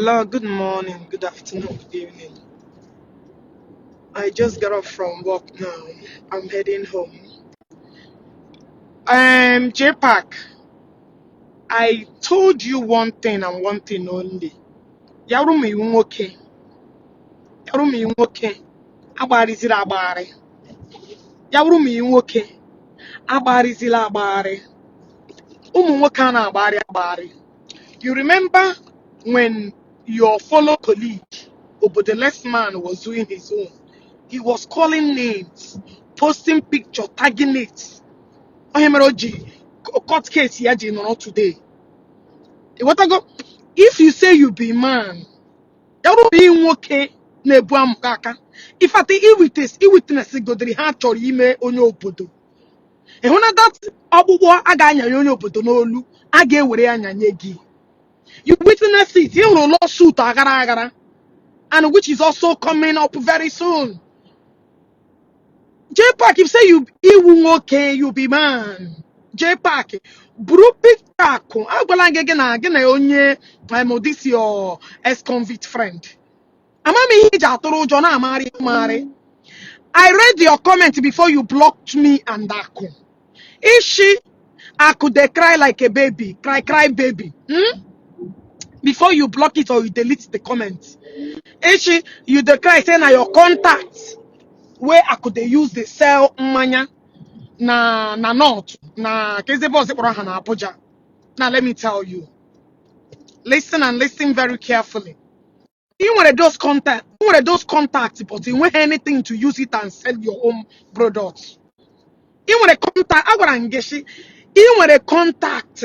Hello, good morning, good afternoon, good evening. I just got off from work now. I'm heading home. Jpac, I told you one thing and one thing only. Yarumi nwoke, Yarumi nwoke, agbarizila agbari. Yarumi nwoke, agbarizila agbari. Ụmụ nwoke a na-agbari agbari. You remember when your fellow colleague, the less man, was doing his own? He was calling names, posting picture, tagging it. Ohemeroji, court case here not today. What I go? If you say you be man, that will be okay. Nebu amukaka. If at the witness go the heart or ime onyo obodo. And when that abuwa aganya onyo obodo no lu, age were anya nyegi. You witness it, you will lawsuit agara agara, and which is also coming up very soon. Jpac, if say you okay, you be man. Jpac, buru picture. I'm gonna onye this your ex-convict friend. Amami hija John Amari. I read your comment before you blocked me and Aku. Ishi, Aku they cry like a baby, cry baby. Before you block it or you delete the comment. Ishi, you the cry say na your contacts where I could use the sell manya. Na north na kezebo sekporo ha na Abuja. Now let me tell you, listen and listen very carefully. You want those contacts, but you want anything to use it and sell your own products. You want a contact, I want to you want a contact,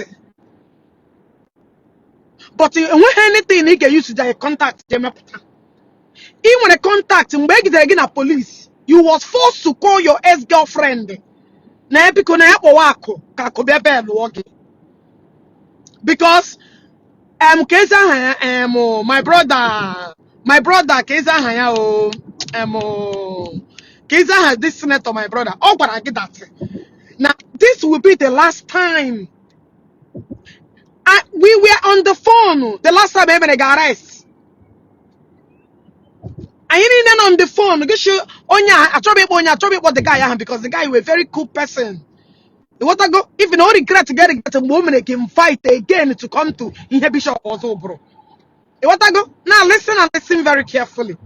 but you want anything you can use to contact. You want a contact, again a police. You was forced to call your ex-girlfriend. Na because na wako because my brother keza haya keza has this senator my brother. Oh, but I get that. Now this will be the last time. We were on the phone the last time I got arrested. I ain't on the phone. I trouble what the guy because the guy was a very cool person. What I go if you no regret to get a woman again fight again to come to Bishop also, bro. What I go now listen and listen very carefully.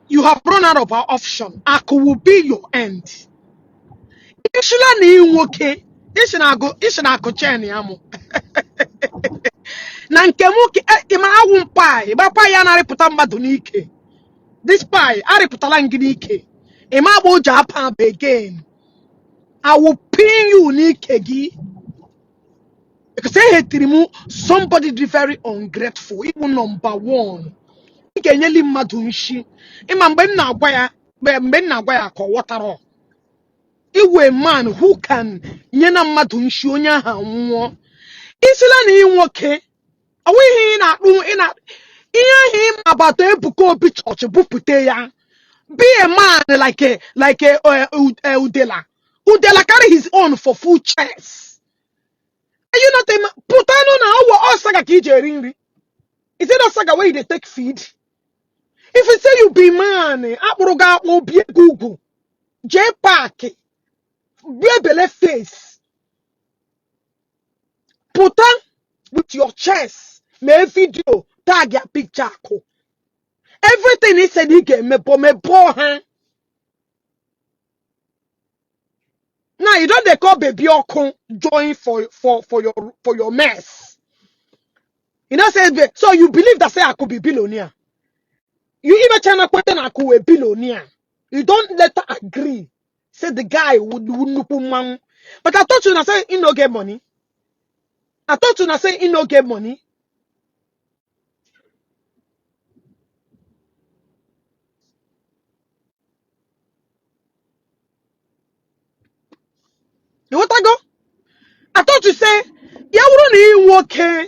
You have run out of our option. Aku will be your end. Ishila ni okay. Ishina go cheni amu. Na nke muke ima awun pai. Iba pai ya na reputa mbadu nike. This pai a reputala ngidike. Ima bo Japan again. I will pin you nikegi. Because I hate to somebody very ungrateful, even number one. I can yell him madunshi. Imam Ben Nagwaya, Ben Nagwaya, call water. Iwe man who can yena madunshi onya ha. Isla ni nwoke. Awe hi na ina him about ebuko bi church bupute ya. Be a man like a Udela. Udela carry his own for full chest. Are you not a man? Putano na our saga kije. Is it not saga where they take feed? If you say you be man, Aburuga will be a Google. Jpac, be face. Put on with your chest. Me video, tag your picture. Everything he said he gave me poor huh? Now you don't they call baby Okun join for your mess. You know say so you believe that say I could be billionaire. You even China question I could be billionaire. You don't let her agree. Say the guy would man. But I thought you say he no get money. I thought you say he no get money. You want to go? I thought you say yeah we don't okay.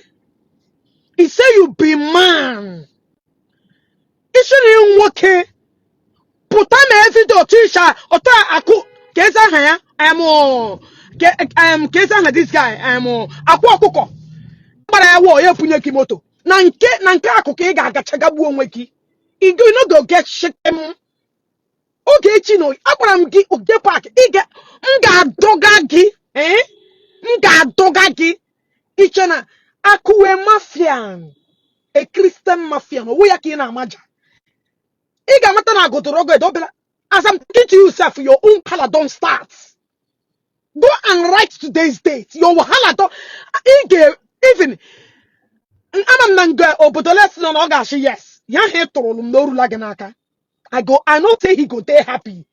He say you be man. He shouldn't okay. Put on every day Tisha or aku kesa haya kesa this guy aku akuko. But I war you punye kimoto. Nanke akuke ga agachagabu onwe gi. You no go get shaken. Ogechi no, akwaram gi Jpac. Nga doga gi, nga doga gi. Ichena akuwe mafian, a Christian mafian. We are kina maja. Iga mata na go to rogo dobela. As I'm talking to you, sir, for your own color don't start. Go and write today's date. Your wahala don't. Even I'm nanga obodoles no ogashi yes. Ya he torolum no rula genaka. I know say he go there happy.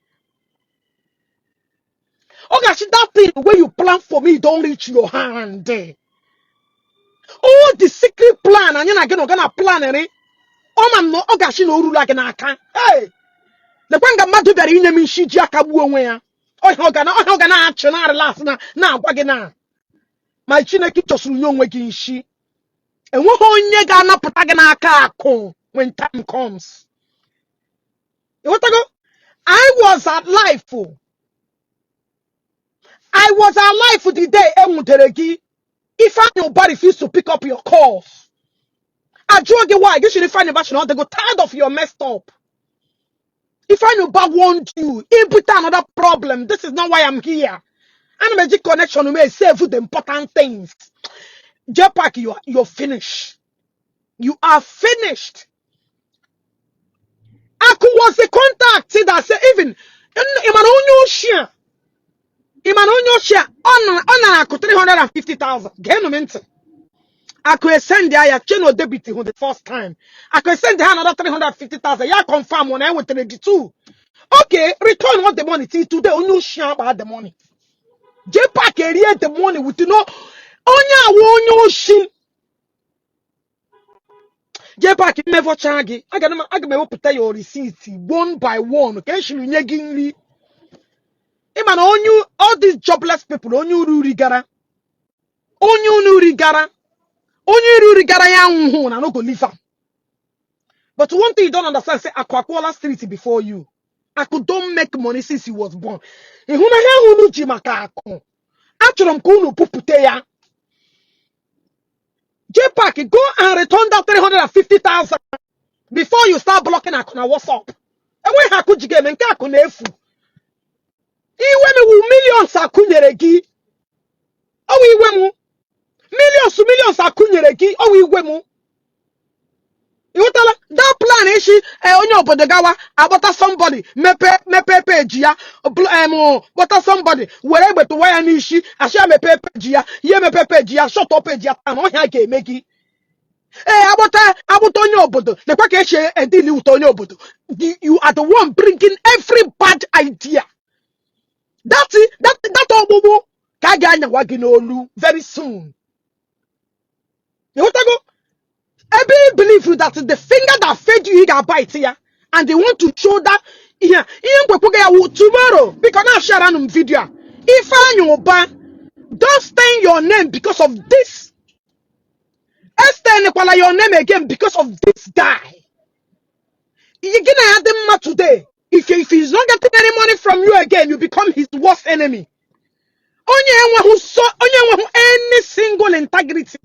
Ogashi, that thing where you plan for me don't reach your hand. All the secret plan and you're gonna plan it. Oh man no ogashi no rula genaka. Hey, the banga madu beri ine mi shiji akabu onwe ya. Oh hogana achana last na gwagena. My chineke chosuru nyonwe gi Ishi. And what onye ga na puta gị n'aka akụ when time comes. I was alive. I was alive for the day Emuderegi. If I nobody refuse to pick up your calls. I drug you why you should find a version they go tired of your messed up. If I nobody want you, it put another problem. This is not why I'm here. And magic connection may save you the important things. Jpac, you're finished. You are finished. Aku was the contact that said even Imanonyo share on aku 350,000. Get I could send the channel debit the first time. I could send her another 350,000. Yeah, confirm when I went to the two. Okay, return what the money till today. Only share about the money. Jpac area the money with no onya shin. Jpac never charge. I can put your receipts one by one. Okay, she will me. Man, all these jobless people, on you rigara. Ya unhu na no go leave am. But one thing you don't understand, say Akwakwala Street before you. Aku don't make money since he was born. Ihuna ya hunu ji maka akụ. Achọrọ m ka unu pupute ya. Jpac, go and return that 350,000 before you start blocking akụ na WhatsApp. Enwe akụ ji game nke akụ na efu. Iwe mi wu millions akụ nyere gi. Owi iwe mu. Millions akunyere gi owi iwe mu. You tell that plan Ishi onye obodo gawa abota somebody mepe page ya bota somebody were egbe to wire n'ishi asha mepe page ya ye mepe page ya shut up page ya tan ohia ga emegi abota onye obodo lekwa ka eche deal with onye obodo. You are the one bringing every bad idea. That's ogbugbu ka ga anya wa gi n'olu very soon. You go? I believe you that the finger that fed you got bite here, and they want to show that here. Tomorrow, because I share an video. If I know don't stain your name because of this. Stain your name again because of this guy. You're gonna have them today. If he's not getting any money from you again, you become his worst enemy. Only one who any single integrity.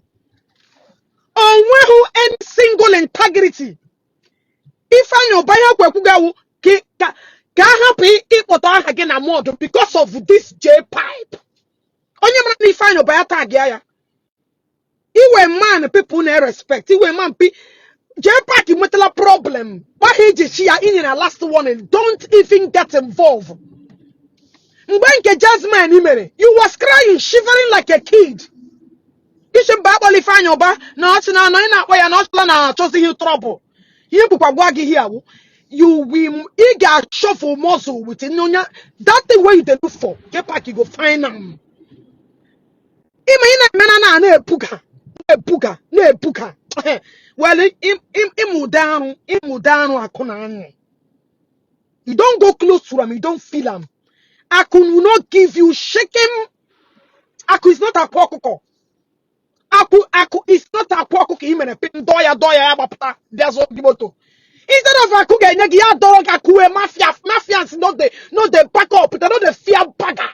Onwehu any single integrity. If I know buyer kwekugawu ka happy ikpoto aha again na mod because of this Jpac. Onye man if I know buyer tag ya. Iwe man people no respect. Iwe man Jpac metala problem. Why he just here in the last one and don't even get involved. Mbenke Jasmine imere. You was crying, shivering like a kid. Ishi Bobble if I know not na choosing you trouble. You here. You will eager shuffle muscle with Nonya. That the way they look for. Jpac you go find them. Imagine ne puka. Well, imu you don't go close to them, you don't feel them. Aku will not give you shaking. Aku is not a pokoko. Aku is not a pokoko. Imene pin doya abapta. There's all gimoto. Instead of aku get ya dog aku mafians not the back up, they're not the fear bagger.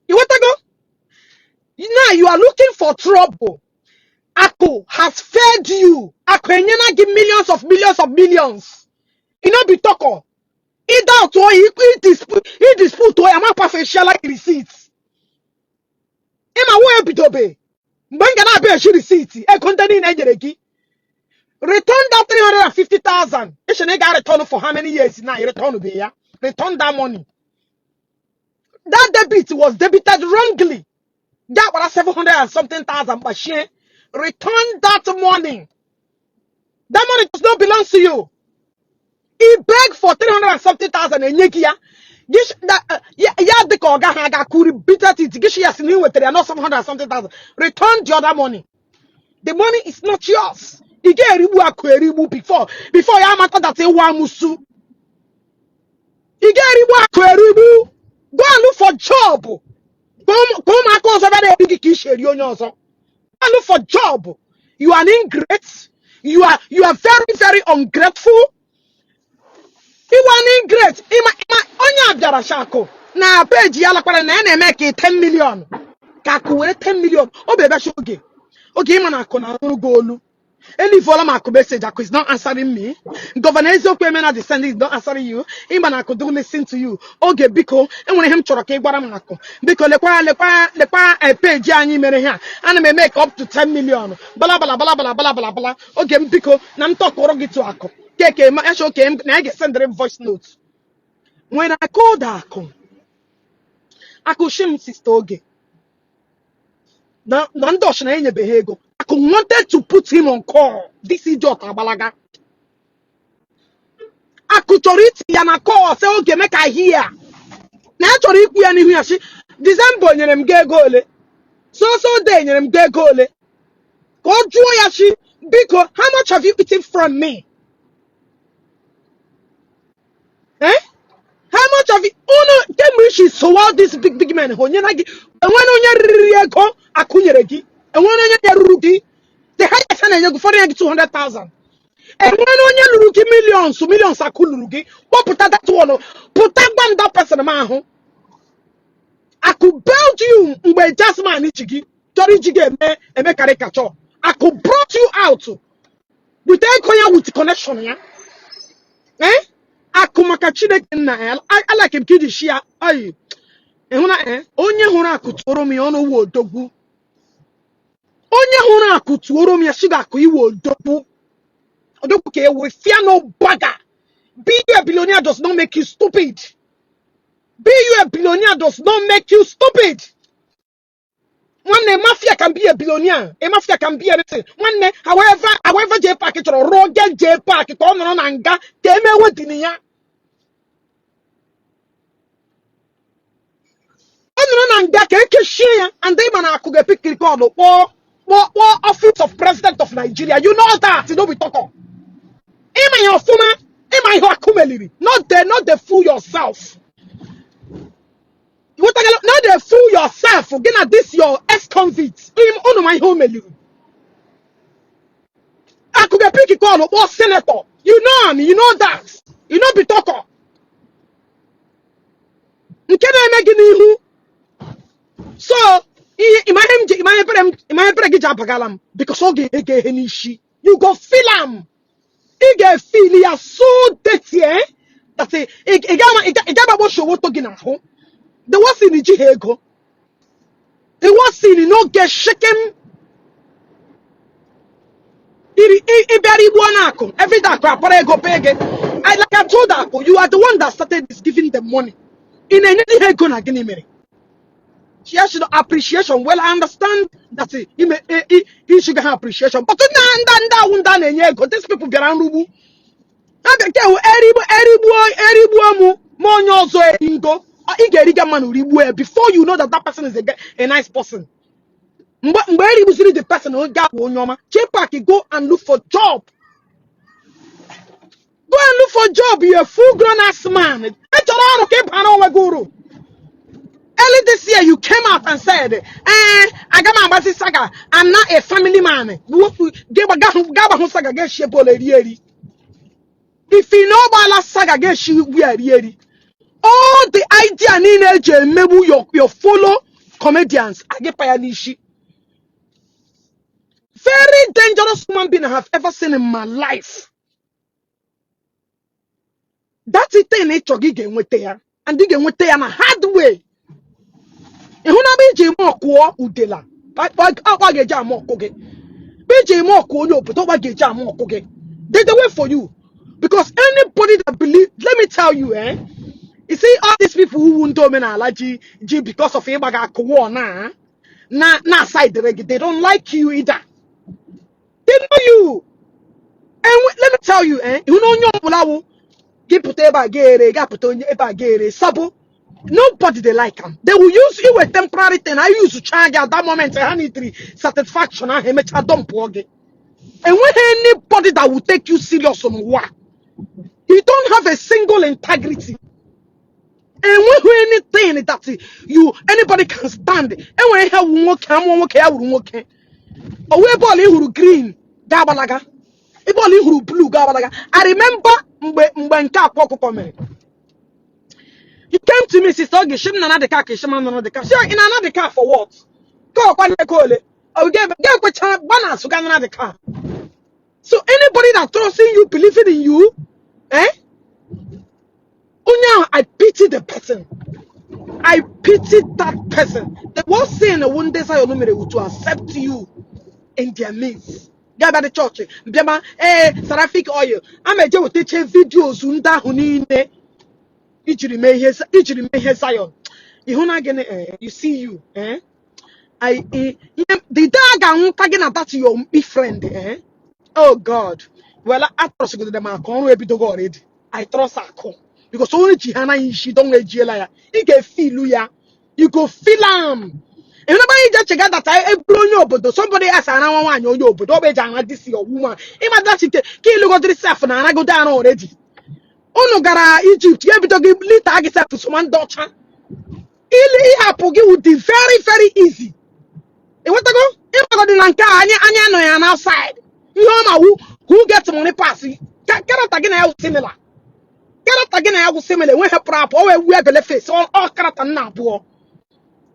You want to go? you are looking for trouble, Ako has fed you. Ako enyena give millions of millions. You know be talker. Either to he dispute to a map facial like receipts. Ima wo bitobe. Mbanga na be shi receipt. E containing ejereki. Return that 350,000. You should not return for how many years now? You return to be ya. Return that money. That debit was debited wrongly. That was 700 and something thousand. But she return that money. That money does not belong to you. He begged for 300 and something thousand and yekia. Gish that yeah the koga haga could beat at it. Gish yes new with not 700 and something thousand. Return the other money. The money is not yours. You get ribu before you matter that you want musu. You get ribu. Go and look for job. Come across over there big kishi you know so. Go look for job. You are an ingrate. You are very very ungrateful. You are an ingrate. Ima onya biara shako. Na page yala kwara na make 10 million. Kaku 10 million. O bebe shoge. Okay, man, I can't go. Any follow my message, is not answering me. Governor Omenala descending is not answering you. Even I could do listen to you. Okay, Biko, and when him choroke, Guaramako. Because the a page, and I may make up to 10 million. Blah blah blah blah blah blah blah. Okay, Biko, Nam talk Orogi to Ako. Keke, my show came, and I get send them voice notes. When I called Ako shame sister Oge. I wanted to put him on call. This idiot Abalaga. I could read and call say okay, make I hear. Naturally, we are here. December nyerem ge gole. So day nyerem ge gole. Go joy because how much have you eaten from me? Eh? How much have you? Oh no, tell me she swallowed this big man. And when on your akunyeregi, and when on your rugi. The highest one you go for 200,000. And when you look millions are cool. What put that one? Put that person man. I could build you with just man Ichigi. Tori Jige and make caricature. I could brought you out with a with connection. Yeah? Eh? I could make a chile in I like him kid shia. Aye. And when I only hura could throw me on a wood dogu. Onye hụrụ akụ tuoro m ya shiga akụ iwe odogwu okay we fear no bagger. Being a billionaire does not make you stupid. Being a billionaire does not make you stupid. One mafia can be a billionaire. A mafia can be anything. One however Jpac it or Roger Jpac it on anga teme wedinia. On anga ke share and they man akuge pick record or office of president of Nigeria. You know that. You know we talk on. Am I your fuma? Am I your akumeliri? Not the fool yourself. Not the fool yourself. Again at this your ex-convict. On my home. I could be picky call or senator. You know me. You know that. You know be talker. You can't make it. So because you go feel him. You get feel you are so dirty, eh? That's it. It show what talking at home. The was in the Jihego. The was in no get shaken. Every day, go pay. I like I told Ako, you are the one that started this giving them money. In any Hego, she should appreciation. Well, I understand that he should have appreciation. But these people get on rubu. Before you know that person is a nice person. The person who got Jpac, go and look for job. Go and look for job. You're a full grown ass man. Early this year, you came out and said, I got my saga. I'm not a family man. If you know about saga, get you weird. All the idea maybe your follow comedians. I get by Ishi. Very dangerous human being I have ever seen in my life. That's it in nature again with there. And again with there in a hard way. And who be Jim Moko Udela. But get jam Mokoge. BJ Moko, no, but don't get jam Mokoge. They wait for you. Because anybody that believe, let me tell you, you see, all these people who won't Omenala G because of Ibaga Kuwana, na side the reggae, they don't like you either. They know you. And let me tell you, you know your bulawu, give put gere, put gere, sabo. Nobody they like them. They will use you a temporary thing. I used to charge at that moment I need satisfaction. I make a dump. And when anybody that will take you serious on what, you don't have a single integrity. And when anything that you anybody can stand, and when I have work, or we ball who green, gabalaga, a ball who blue, gabalaga. I remember when you came to me, sister, Ogechi, another car, another car. Sure, in another car for what? Go, call it. I get banners to get another car. So anybody that trusts in you, believing in you, oh, now I pity the person. I pity that person. The worst thing one day I to accept you in their midst. Get by the church. Bema, Seraphic oil. I'm a Joe teaching videos. Unda hunine. Ichiri Zion. You see you. The dog I'm tagging at that your big friend. Oh God. Well, I trust you them. I already. I trust her. Because only Jihana she don't let Jela. You can feel ya. You go feel am. And nobody just check out that I blow you, but somebody else and I want you, but don't this your woman. Even that she kill you go to the self and I go down already. Oh no, gara Egypt. You have to give little agisa to someone daughter. Ili hapogi would be very, very easy. You want to go? If I go to Lanka, anya no yan outside. You know who gets money passing? Cannot again I similar. Cannot again I similar. When her prop or we have the face all character now, boy.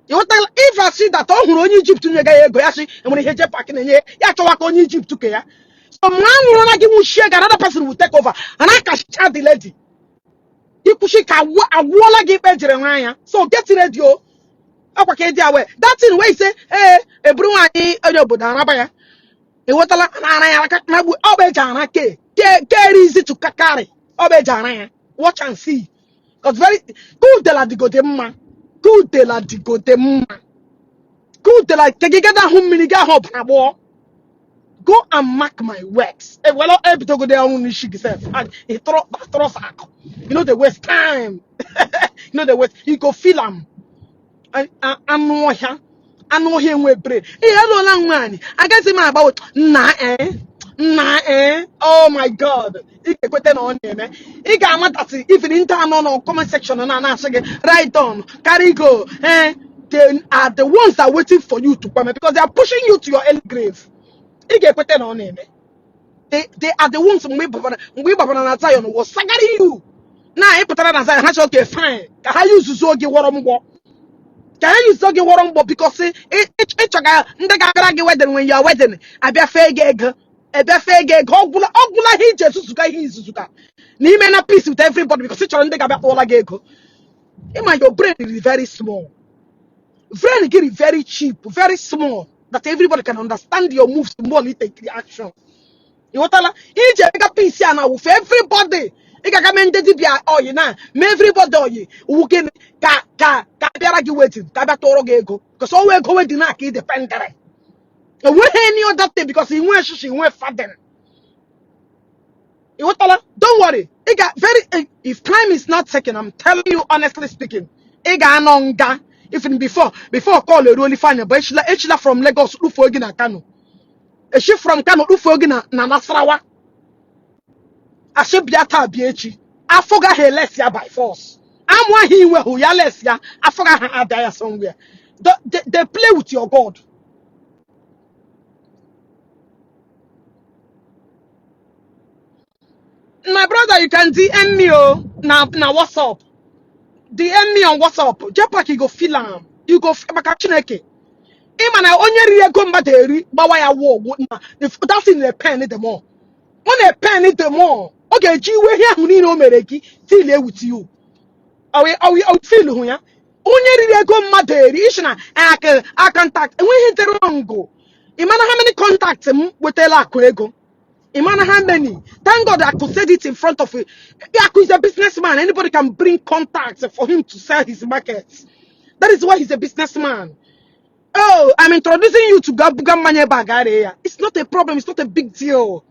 You want to if I see that all who on Egypt to go and when he Jpac in the year, you have to walk on Egypt to care. So man will give you share another person will take over and I can chat the lady. You push it a walla give Jeremiah. So get ready, yo. That thing where he say, a brew Budana. A water and Obejana get easy to kakari. Obejana. Watch and see. Because very good de la digodema. Good de la digodema. Good de la Kegada Huminiga Hop Abo. Go and mark my works. Well, to go there only she said, and he throw you know the waste time. You know the waste. You go feel him. I know him we pray. Hey, hello, long man. I guess him about oh my God. He can on him. He got that if in internal comment section and right on, carry go. They are the ones that are waiting for you to come because they are pushing you to your early grave. He get put on him. They are the ones we Baba Zion was sagaring you. Now I put on Zion. Okay, fine. Can I use to get what I'm can you so get what because it's a wedding when you are wedding? I be a fair gag. A fair gag. Ogula he Jesus to he is Suka. Nimena peace with everybody because it's on the gaba all a gag. Your brain is very small. Brain get very cheap, very small. That everybody can understand your moves more take the action. You want to he just peace now with everybody. I got men that be oh you know, everybody who can waiting, because all we're going to knock it depend. And when any other thing because he went father. You want to don't worry. It got very if time is not taken, I'm telling you honestly speaking, it got nonga. Even before call a really fine, but it's from Lagos, Ufogina Kano. A ship from Kano, Ufogina, Nasarawa. I should be at BH. I forgot her Lesia by force. I'm one he who ya Lesia. I forgot her Attire somewhere. They play with your God. My brother, you can DM me now WhatsApp. DM me on WhatsApp. Jpac you go feel am. You go Chineke. Imana onye ri ego mmadụ gbawa ya wo na that's in the pen the more. On a pen the more. Okay, ji we here ahụ niile o mere gị till e with you. I feel who ya. Onye ri ego mmadụ ishi na I contact enweghị tere ngo. Imana how many contacts wetela akụ ego. Imana how many? Thank God I could say it in front of it. Aku is a businessman. Anybody can bring contacts for him to sell his markets. That is why he's a businessman. Oh, I'm introducing you to Gabuga Manye Bagare. It's not a problem. It's not a big deal.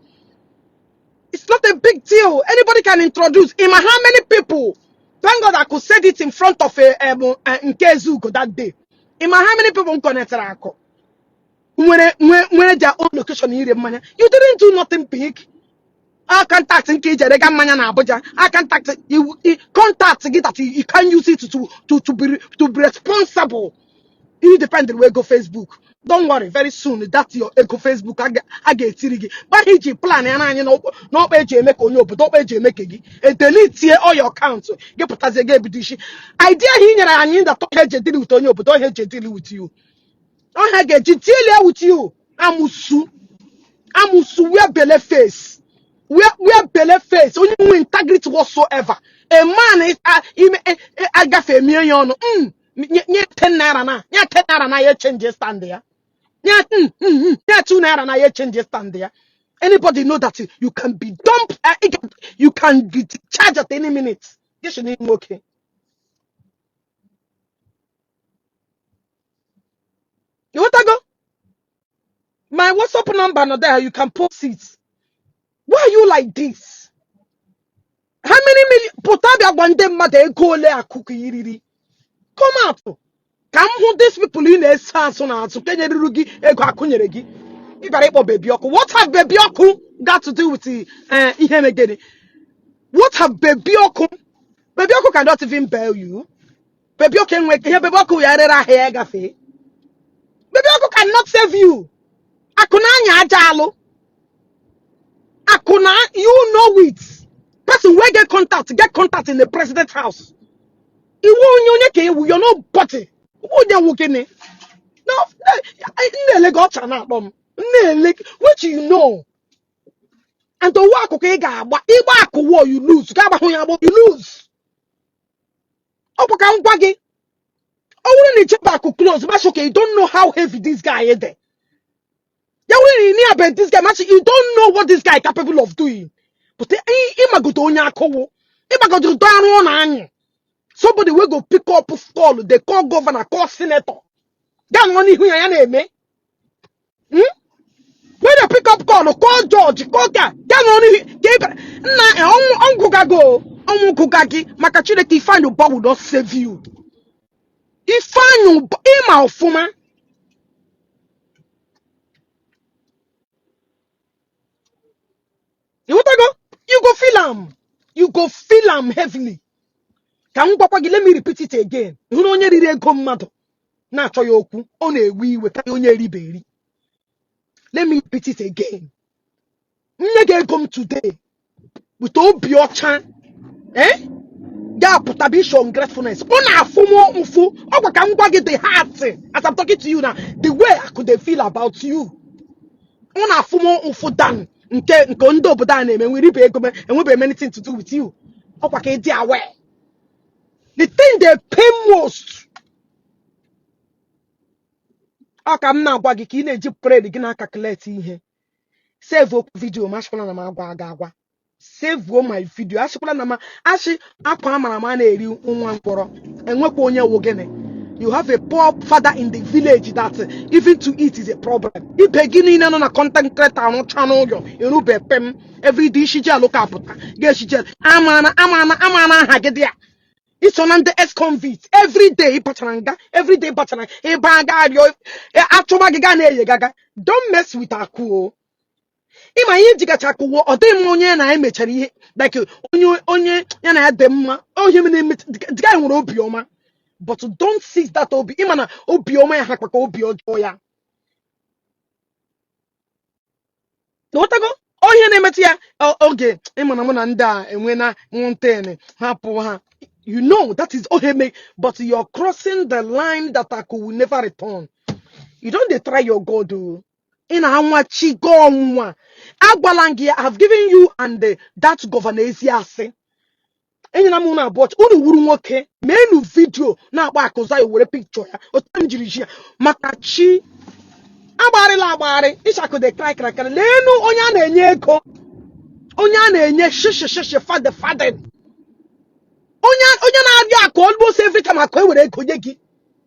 It's not a big deal. Anybody can introduce. Ima, how many people? Thank God I could say it in front of Nkezuko that day. Ima, how many people connected? When their own location in Manya, you didn't do nothing big. I contact in Kija, Manya na Abuja. I contact you contact that you can use it to be responsible. Independent we go Facebook. Don't worry, very soon that's your ego Facebook. I get it. But he plan and no page make on you, but don't page make it. Delete here all your accounts. Get put as a game dish. Idea here and that don't hedge deal with you, but don't hedge deal with you. Don't hedge deal with you. Amusu wear belly face. Wear belly face. Only no integrity whatsoever. A man is I got a million. Nye 10 naira na. Nye 10 naira na ye change stand there. Nye 2 naira na ye change stand there. Anybody know that you can be dumped? You can be charged at any minute. Yes, you need okay. You want to go? My WhatsApp number not there. You can post it. Why are you like this? How many million? Potabia one day mother go le akuki. Come out. Come who these people in a sense on so Kenya Rugi ego akunyeregi. Baby Oku. What have Baby Oku got to do with the Ihemegede? What have Baby Oku? Baby Oku cannot even bail you. Baby Oku can wake here. Baby Oku yarera hair gafe. Baby Oku cannot save you. Akuna nya ajalo. Akuna, you know it. Person where get contact in the president's house. You're not body. No, which you know. And the work okay, you lose. You lose. Oh, when the Jpac close, but okay, you don't know how heavy this guy is there. This guy, you don't know what this guy is capable of doing. But somebody will go pick up call, they call governor, call senator. That money who I name. When they pick up call George, call that money go. Makachile ki find your Bobble will not save you. He find you email fuma. You want to go? You go feel him. You go feel him heavily. Can Papa let me repeat it again? You know only come matter. Na cho yoku on a we with only baby. Let me repeat it again. Nigga come today with all your chan. Eh? Yeah, put a bit of ungratefulness. Ona fumo unfu. Oh, can get the heart as I'm talking to you now. The way I could feel about you. Ona fumo unfu dan. Nke ndo boda na we ribe ego and we be many things to do with you. Oh, can dey aware. The thing they pay most. Okay, I'm now going to pray the gina calculate here. Save up video, mashkola na magwa. Save my video. Ashkola na ma ashi akwa mara ma na eri nwa nkporo. Enwekwa onye wogene. You have a poor father in the village that even to eat is a problem. You beginning na content creator on channel yo. You know be pem every day she just look up. Get she just amana hagedia. It's on the ex-convict. Every day, every day, don't mess with Aku. Ima yinjiga chakuwo, ode monye na emechari like onye yana dem oh him the guy will obioma. But don't seize that obi. Imana obioma ya hakwa obi ojoya. What go? Oh here na metia. Okay. Imana mona nda enwena montene hapo ha. You know that is okay, but you're crossing the line that I could never return. You don't dey try your God. In Amachi go Agbalangi, I have given you and that governor Isiagu. And you know about unu wuru nwoke menu video na agba akụza ya were picture ya otanjiri ji makachi agbari Ishaku de cry lenu onye a na-enye ego onye a na-enye shishi fade onye na-abịa akụ almost every time akụ ewere ego nye gị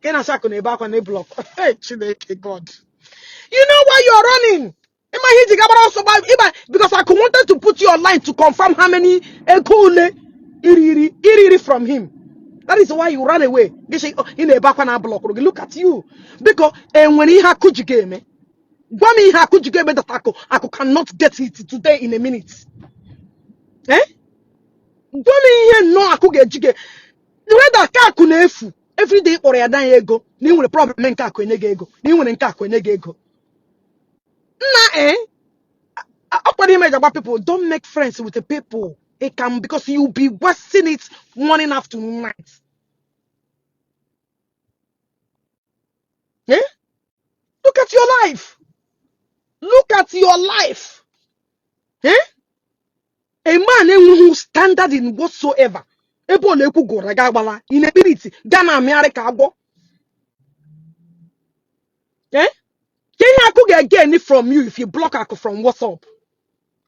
ka na Ashaku na ebe akwa na block. Hey Chineke God, you know why you're running. Because I wanted to put you online to confirm how many ekole Iri from him. That is why you ran away. In a back block. Look at you. Because when he had game, Gwami ha game that I cannot get it today in a minute. Eh? Gwami here no I could get jige. The way that kakunefu every day or a day ego. Ni will problem men kakunego. Ni will kakunego. Nah eh? Upper image about people don't make friends with the people. It can because you'll be wasting it morning after night. Eh? Look at your life. Look at your life. Eh? A man who's standard in whatsoever. Ebo leku go ragabala inability. Ghana America go. Eh? Can you get it from you if you block her from WhatsApp?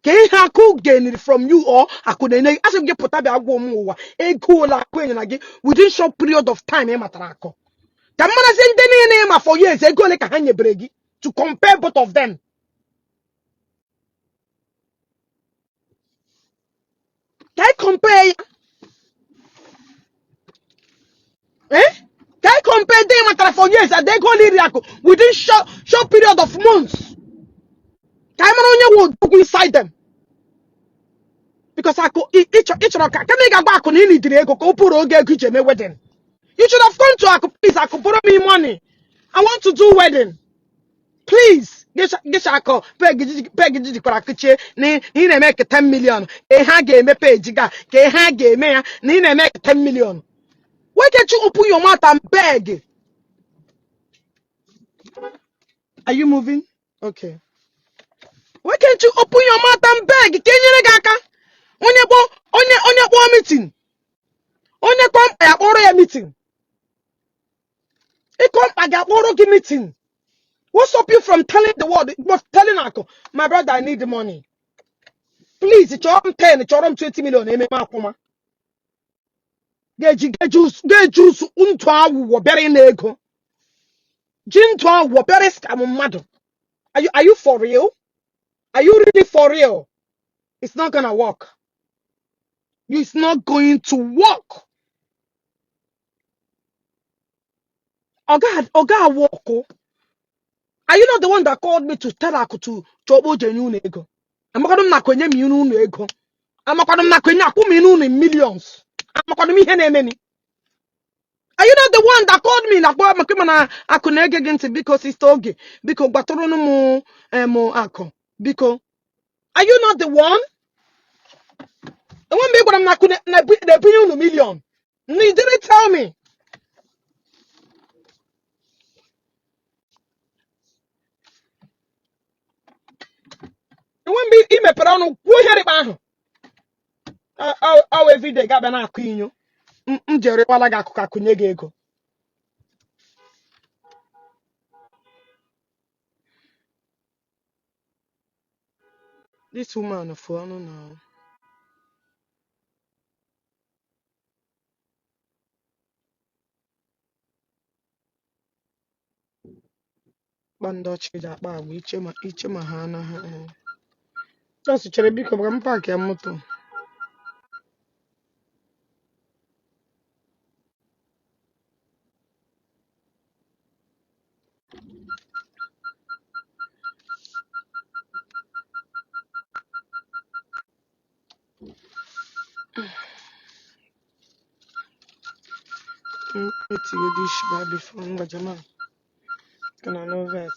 Can you get it from you or I could as you get put up a go like within short period of time, matarako. The man has name for years ago like a hanya bregi to compare both of them. Can I compare? Eh? Can I compare them for years and they go Liriako within short period of months? Can I will look inside them? Because I could each can make a back on any Diego Puro get me wedding. You should have come to Ako, please. I could borrow me money. I want to do wedding. Please. Get Ako. Peg ni make 10 million. Hage me pay jiga. Hage me ni make 10 million. Why can't you open your mouth and beg? Are you moving? Okay. Why can't you open your mouth and beg? Can you gaka? Onye meeting. Onye come a meeting. It come a meeting. What's up you from telling the world? But telling Ako, my brother, I need the money. Please, it's your 10, it's your 20 million. Get juice, untwa wo bere nego. Jintwa wo bere scam mad. Are you for real? Are you really for real? It's not gonna work. It's not going to work. Oga walk. Are you not the one that called me to tell Ako to chobo genuine ego? I'm not gonna kwenye mi ego. I'm not gonna kwenye aku mi in millions. I'm not gonna mi hene. Are you not the one that called me? I couldn't get into because it's okay. Because Batono mo ako. Because are you not the one? The one big I'm not the billion million. You didn't tell me. The one big ime perano kuheri ba. Every day got bana kuinyo. Njere wala ga kunyege ego. This woman for no now. Bando chija ba iche ma ha na ha. Just chere biko ga park ya moto. Let's you this before Ngajama. Can I know that?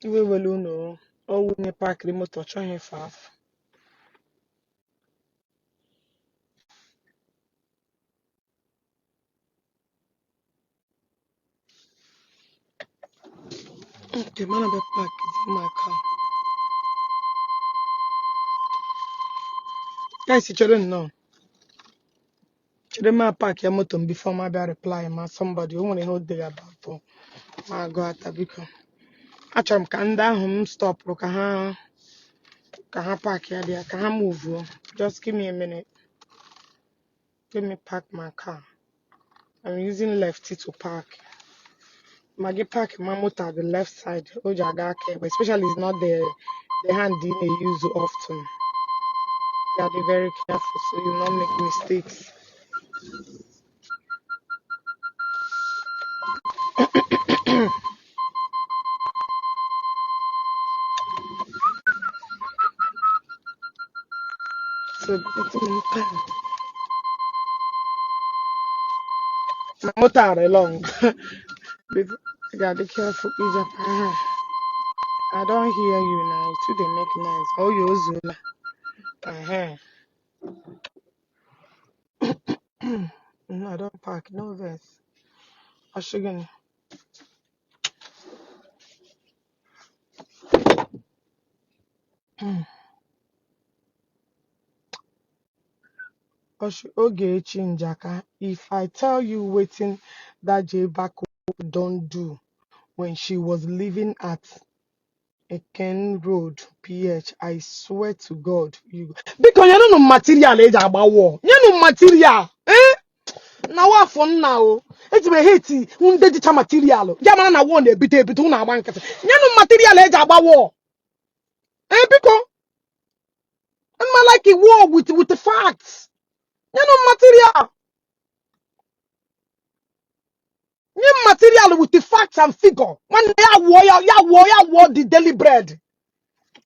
We will know. Or we may park the motor trying far. Okay, man, I park in my car. Guys, you shouldn't know. Children, my park your motor before my be reply. My somebody who want to know they about to. My God, because actually, can down stop. Can park here? There, can move? Just give me a minute. Let me park my car. I'm using lefty to park. Maggie park my motor at the left side. Ojaga, especially it's not the hand they use often. You gotta be very careful so you not make mistakes. So it's my motor along. You gotta be careful. I don't hear you now. It's too they make noise. Oh, you No, I don't park. No verse. Oshigen. Ogechi Njaka. If I tell you waiting that Jpac don't do when she was living at Eken Road, PH, I swear to God, you because you don't know material age about war. You know material. Eh? Now what fun now? It's me hate digital material. Jamana na one dey bit una bank. You know material age about war. Eh? Because I'm like a war with the facts. You know material. You material with the facts and figure. One ya war the daily bread.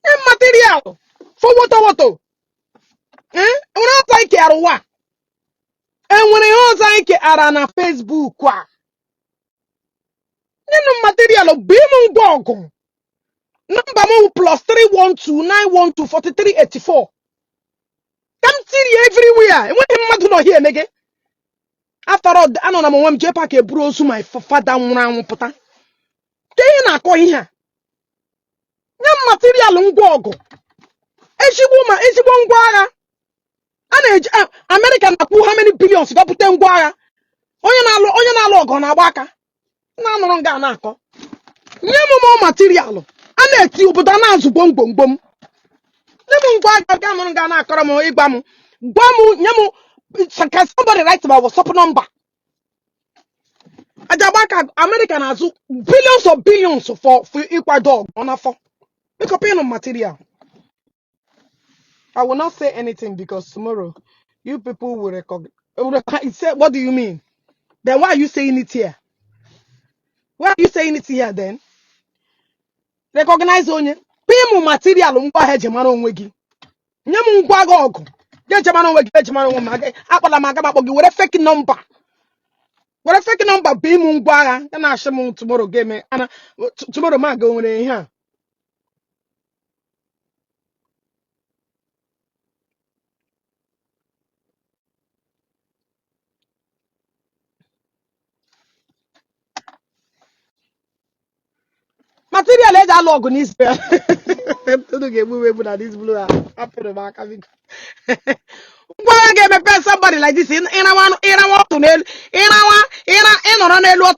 You material. For what? Eh? Una like arwa. And when I like ara na Facebook kwa. You know material be mun gong. Number mo plus 312 912 4384. Come see everywhere. When him madu no here nigga. After all, I know na mo wam Jpac e bro so my father nwura puta. Ke na akọ ihe. Nye material ngwa ezigbo ngwa agha. A na-eji America na-akwụ how many billions ga pute ngwa agha. Onye na-alụ ọgụ na agba aka. Na anụrụ nga na-akọ. Nye m material. A na-eti obodo na-azụ gbom. Nye m ngwa agha ga anụrụ nga na-akọrọ m ịgba m. Gwa m nye m can somebody write my WhatsApp number. Ajabaka America na-azụ billions for ịkwado ọgụ on afọ. Pick up on material. I will not say anything because tomorrow you people will recognize. What do you mean? Then why are you saying it here? Why are you saying it here then? Recognize onye. Pay mu material ngwa hejemana onwe gi. Nye mu ngwa ga ogu. Hejemana onwe gi hejemana onwe ma. Akpala ma ga gi were fake number. Were fake number be mu ngwa ga. Ya na ashe mu tomorrow game. Ana tomorrow ma ga onwere ihe a. Material is a log on Israel. This blue. Why get somebody like this in one to nail in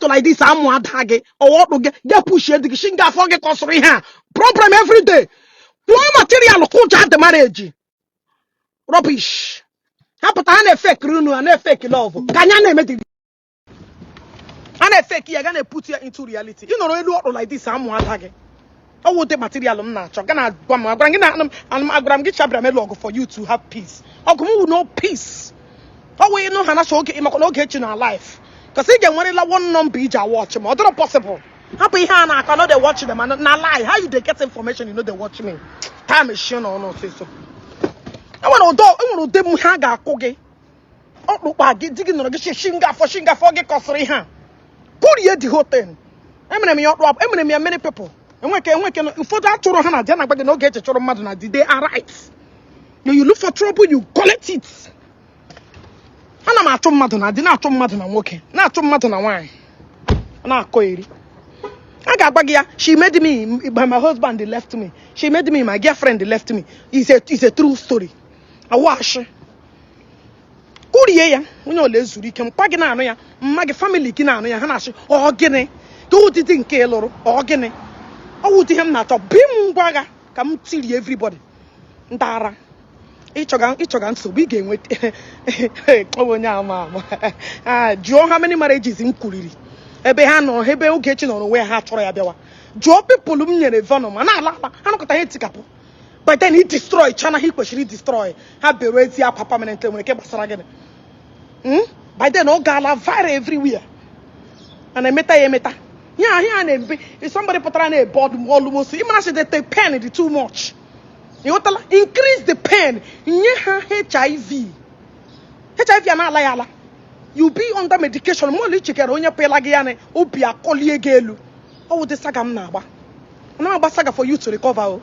like this? I'm one target or what to get push it. The shinga forget construct here. Problem every day. One material coach at the marriage. Rubbish. How put an fake runu and a fake love? Can you name it? And a fake, you're gonna put you into reality. You know, like this, I'm one target. I want the material natural. I'm gonna get Chabra logo for you to have peace. How come you no peace? How will you know how to show you no get in our life? Because they get one number each watch them. It's not possible. Happy Hannah, I cannot they watch them and not lie. How you they get information? You know they watch me. Time is showing or not say so. I want to do them haga koge. Oh, look, I get digging on the shinga for get costly hand. Put ye the whole thing. Many people. And when for that choro hana then I no get a choro maduna they are right. You look for trouble, you collect it. Hana ma chom maduna, did not chom maduna working. Not chom maduna wine. Na koiri. She made me, by my husband, they left me. She made me, my girlfriend, they left me. It's a true story. I wash. Uriye ya, unyo le zuri kem pa gina ano ya, mmage family gina ano ya, hana shi, o gini, do didi nke loro, o gini. O wuti hem na to, bim ngwaga, kam tiri everybody. Ndara. Ichoga nsobi ga-enwe. Owonya ama. Jụọ how many marriages in Kuliri. Ebe ha no, ebe Ogechi no we ha chọrọ ya bịawa. Jụọ people m nyere venom, na ala, ha nọkọta he tikapụ. But then he destroy China, he kwesịrị destroy. Ha berezi ya permanently nwere ke gbasara gịnị. By then all gala viral everywhere. And emeta. Yeah, if somebody put on a board almost, even as they take pen, it's too much. You increase the pain. HIV. HIV na ala. You be under medication. More li chike onye pe lagi ya ne obi akoli egelu. Oh, the saga m na agba. Na agba saga for you to recover. Oh.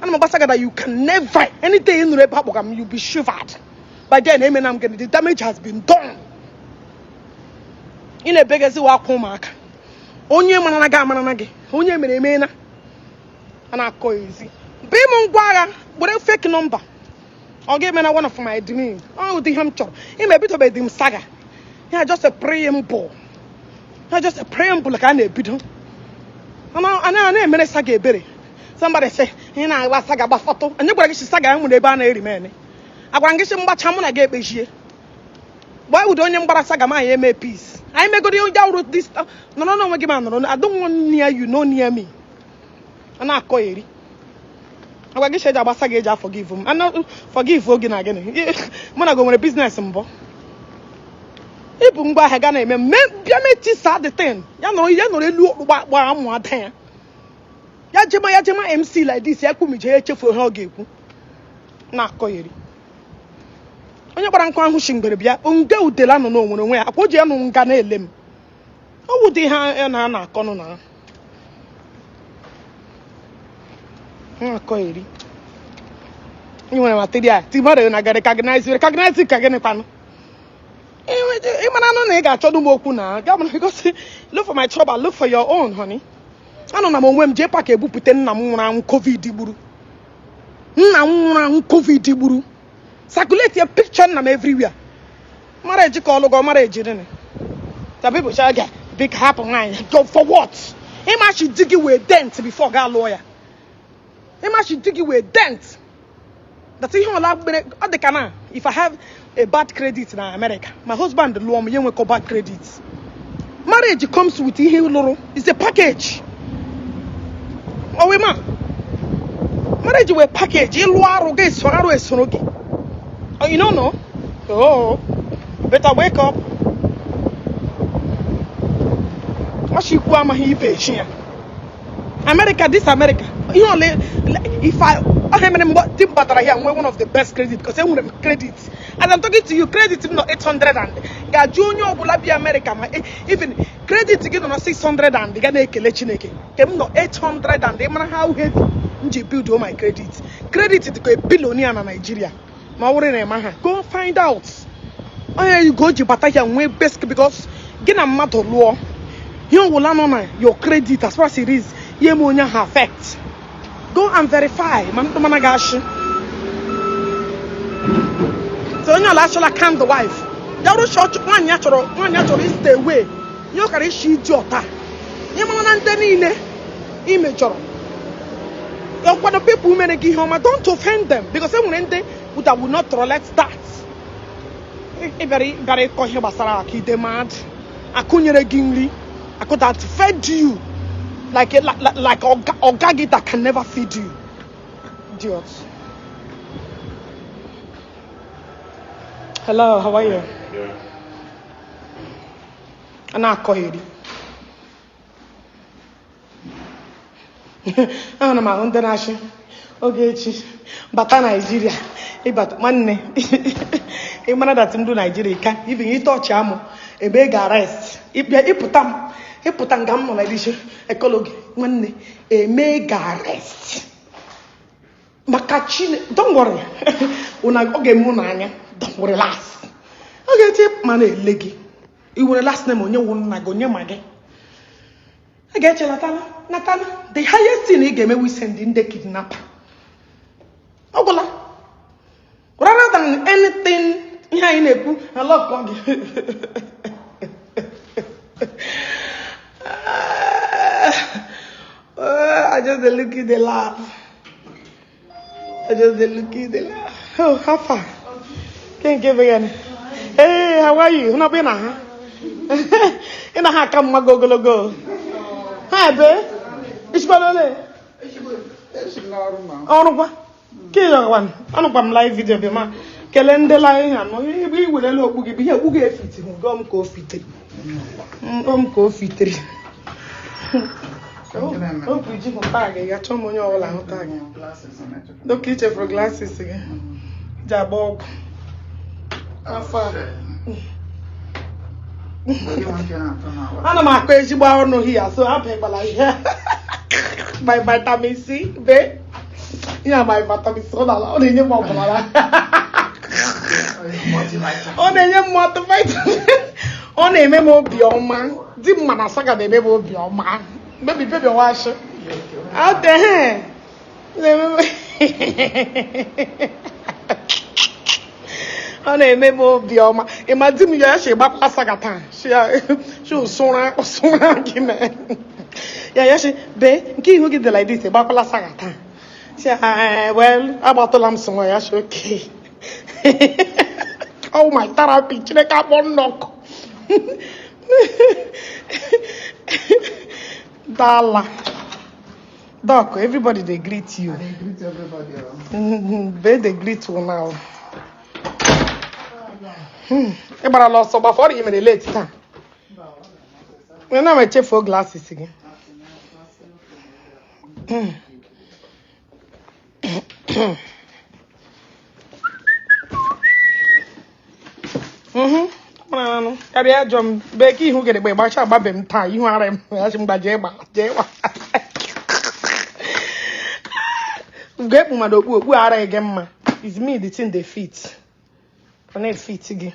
And agba saga that you can never anything in the you be shivered. By then, I'm getting the damage has been done. In a beggar wa mark. Onye mananage. Onye mena. And I call easy. Bimungwaga, what a fake number. I'll give me one of my dreams. Oh, the hamcher. He may be to be dim saga. Yeah, just a preamble. Just a preamble like I need bidon. And I name saga berry. Somebody say, in I was saga photo, and you got saga when they ban a man. I want to get some bachamona gave me. Why would only saga my MA peace? I may go down this. No, I don't want near you, no near me. And I call it. I guess I was forgive him. I not forgive again. When I go on a business, Ibumba Hagana, me sad the thing. You know, look what I'm one thing. Yajama MC like this, Yaku for her give. Not coy. On your brand wishing baby, ungo de lano no one where I put you on Ganelem. How would they have an Anna Conona? Coily. You want to tell tomorrow and I got recognize it again. Look for my trouble, look for your own, honey. I don't know when Jpac ebu puten na muna COVID buru. Na muna COVID buru. Circulate your picture nam everywhere. Marriage call go marriage didn't. The people shall get big happen line. Go for what? He must dig you a dent before got lawyer. He must dig you a dent. That's him allowed the canal. If I have a bad credit in America, my husband the law me you call bad credits. Marriage comes with it. It's a package. Oh we man. Marriage will package. Oh, you don't know? Oh, better wake up. America, this America. You know, if I'm one of the best credit because I want credits. As I'm talking to you, credit is not 800 and ga junior will be America. Even credit again on 600 and they get a kelechineke. Came no 800 and they man how heavy. Nji build all my credits. Credit is a billionaire in Nigeria. Go find out. Oh yeah, you go to Jpac and way best because get a matter law. You will learn your credit as far as it is. You will have effect. Go and verify. Managashi. So you actually can the wife. You don't short one natural is the way. You can see Jota. You want to image. What the people who give home, don't offend them because they will not tolerate that. Very Koshebasara, he demand. I couldn't gingly. I could have fed you like Gìght that can never feed you. Idiots. Hello, how are you? Yeah. I'm not coy. I don't know, International. Ogechi, Bata Nigeria. But money. A man that do Nigeria can even you touch amo. A big arrest. If you put them gum like this, ecology. Money. A mega arrest. Makachine. Don't worry. Una oge munanya. Don't relax. Ogechi man leggy. You will last name on your one nagonya mage. I get you, Natana. The highest thing he gave me, we send in the kidnapper. Ogola. Rather than anything, I love God. I just look at the laugh. Oh, how far? Can't give again. Hey, how are you? Not been a in a hack, I'm go. Hi, babe. It's probably. Oh, no. Kill one. I don't come live video, man. Calendar line, we will a look. We have Uge fitting. Gum coffee. Coffee. Oh, we just a bag. I got some money all out. Look at for glasses again. Jabog. How far? I'm a crazy boy no here, so I'm paper like my vitamin C, babe. Yeah, my vitamin C. On any more. On any motivate. On a memo beyond man. Didn't Manasaga the memo beyond man. Baby, wash out there. On a memo beyond. Imagine you actually back Sagatan. She was so yeah, she be who get the like this about Sagatan. Well, about the lamb somewhere, okay. Oh, my therapy, check up one knock. Dala. Doc, everybody they greet you. They greet everybody. They greet you now. But I lost so before you made late time. When I'm check for glasses again. Area John Becky who get away by Shababem tie, you are asking by Jeba. Get woman who are again. It's me the thing they fit. Connect fit again.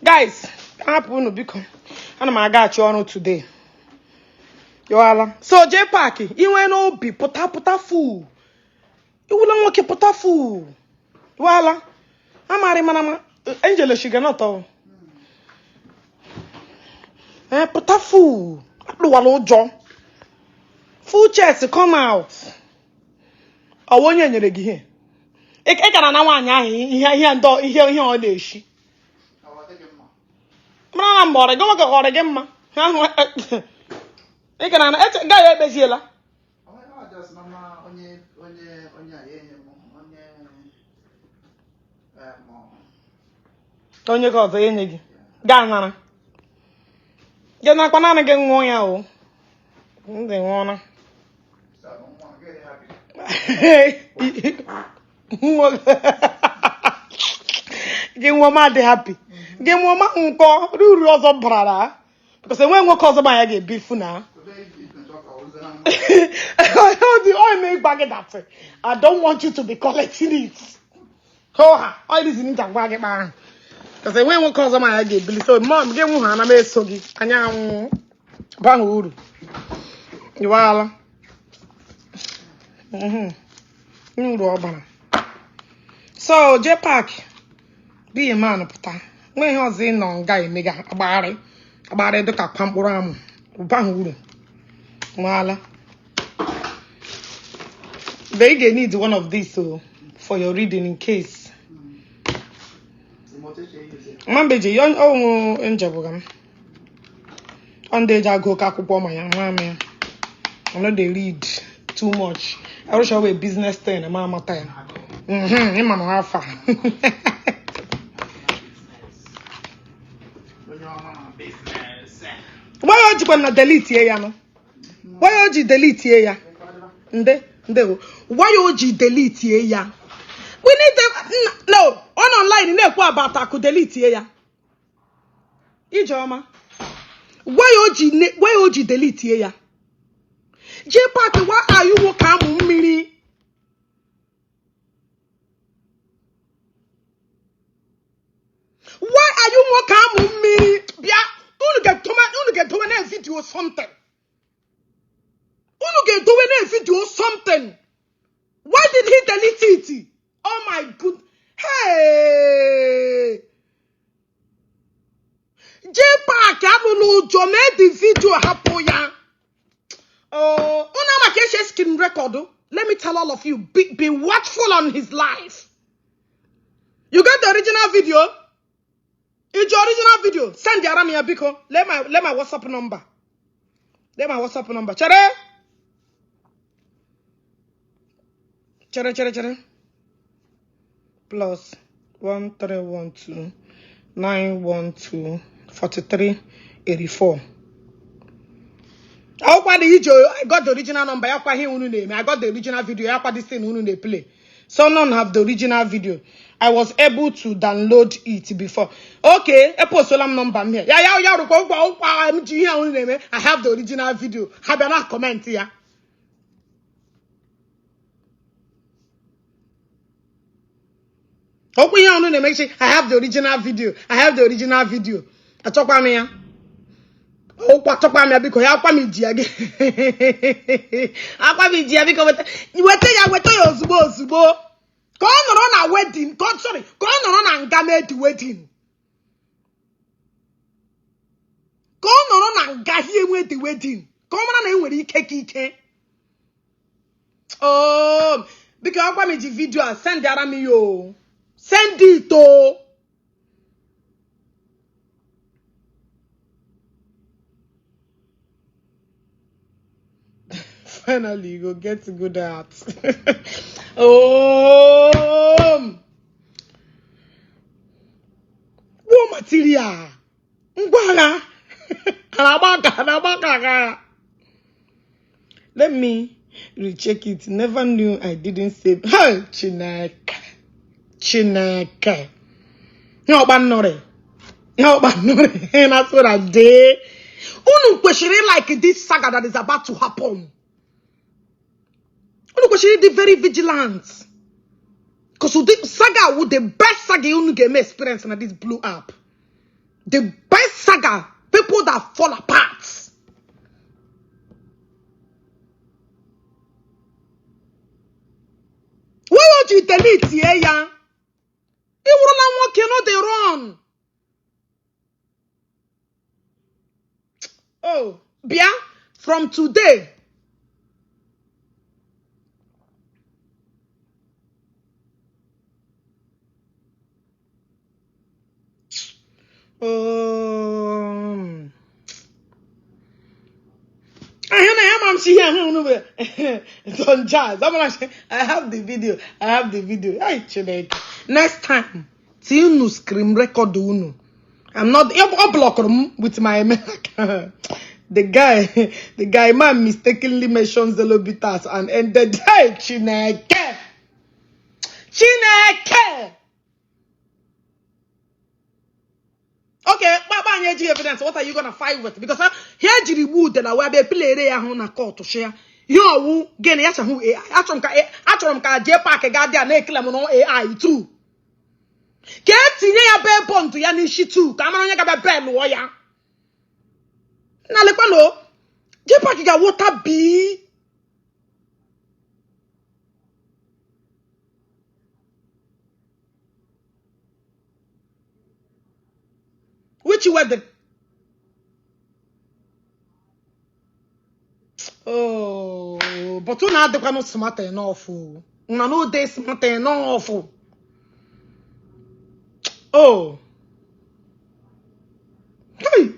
Guys, I'm going to become. And I got you on today. You are so Jpac, you ain't no be pota fool. You wouldn't walk a pota fool. Voila. I'm a manama. Angela, she cannot tell. Pota fool. John. Full chest come out. I want you to get I can't know here and do here on the Ishi. I'm going to go again, ma. I can guy at Bezilla. Don't you go to any Ghana? You're not going to get one out. They want Get woman happy. Get woman uncle, do rose of brother. Because when we cause my get beef now. I make baggage that. I don't want you to be collecting it. Oh, I didn't bag man. Because when we cause my get beef, so mom, get one, I made sogi. And now, bang, you are. So, Jpac, be a man of Pata. When he was in on Guy Mega about it, the Capampuramu, Banguru. Wala. They need one of these so for your reading in case. Mambeji, young oh, Enjabogam. On the Jago Kakupoma, mamma. I know they read too much. I wish I were a business thing, a mama time. Him and Alpha. Why are you going to delete here? Why are you delete here? Why are you delete here? We need to no online in there about I could delete here. Ijoma. Why are you delete here? Jpac, why are you walking me? Why are you walking me? Only get to video something. something. Why did he delete it? Oh my good. Hey. Jpac Abulujo made the video happen ya. Oh, Una screen record. Let me tell all of you, be watchful on his life. You got the original video? It's your original video. Send the Aramia Biko. Let my WhatsApp number. Let my WhatsApp number. Chere. Plus 1312 912 4384. I got the original number. I got the original video. I got this thing play. So none have the original video. I was able to download it before. Okay, I post solam number here. I have the original video. Have you not comment here? Okay, I have the original video. I have the original video. I talk about me. Oh, what talk about me because I have me dia. I me dia because you were Zubo. Go on a wedding. Go on and game the wedding. Go on and gahi with the wedding. Come on and with the oh, because I want me the video. Send the Arami yo. Send it to. Finally, you go get to good at. Oh, what material? Ngwala. Let me recheck it. Never knew I didn't say. Hey, Chineke. No, that's what I did. Unu question like this saga that is about to happen. Unu question be very vigilant. Because the saga with the best saga you get experience in this blue app. The best saga, people that fall apart. Why don't you delete here, ya? You run cannot they run. Oh, Bia, from today. Don't jazz. I have the video. Hey, next time, see you scream record uno. I'm not block with my the guy man mistakenly mentions the lobitas and ended. Hey, Chineke. Okay, Baba evidence. What are you gonna fight with? Because here Jiri wood that I wear be play on a court to share. You who gain ya who AI. Atrom ka Jpac guardian na claim no AI too. Get in ya be born to ya Ishi too. Come on, ya be bell lawyer. Na le palo. Jpac ga water be. Which weather? Oh, but you not the one smart enough. You know they smart enough. Oh, hey.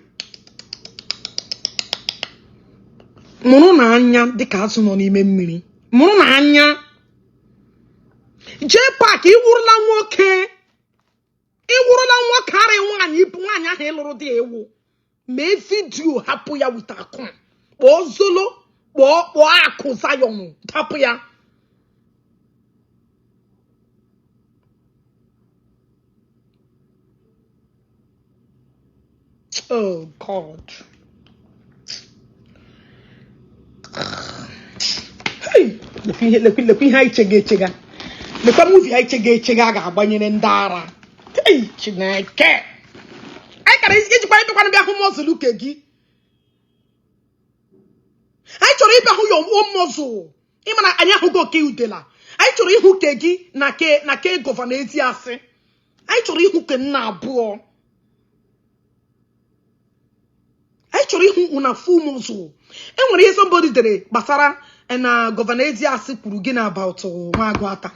Mono na anya dịka asụ nọ n'ime mmiri. Mono na anya. Jpac iwurula nwoke. Iwurula nwoke ara nwaanyị ibu nwaanyị ahụ ịlụrụ dị ewu. Mee video hapụ ya with akụ. Kpọọ Zolo, kpọọ akụ Zion hapụ ya. Oh God. Hey, look how chega. Look at movie chega ga-agbanyere ndị ara. Hey, Chineke. I can ejikwa ibe kwana bịa hụ muzzle ke gị. I chọrọ ibe hụ your own muzzle. Imana anya hugo ke udela. I chọrọ ihu ke gi na ke governor ezi ase. I chọrọ ihu ke nna abụọ. I chọrọ ihu una full muzzle. Enwere ihe somebody dere gbasara na governor ezi ase kwuru gị na about nwa agwata.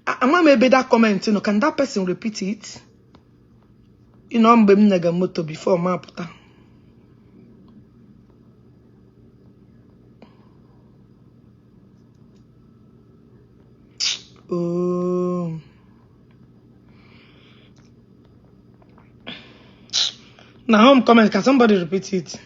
Ama maybe that comment, you know, can that person repeat it? You know, I'm nega moto before ma puta. Oh. Now home comment, can somebody repeat it?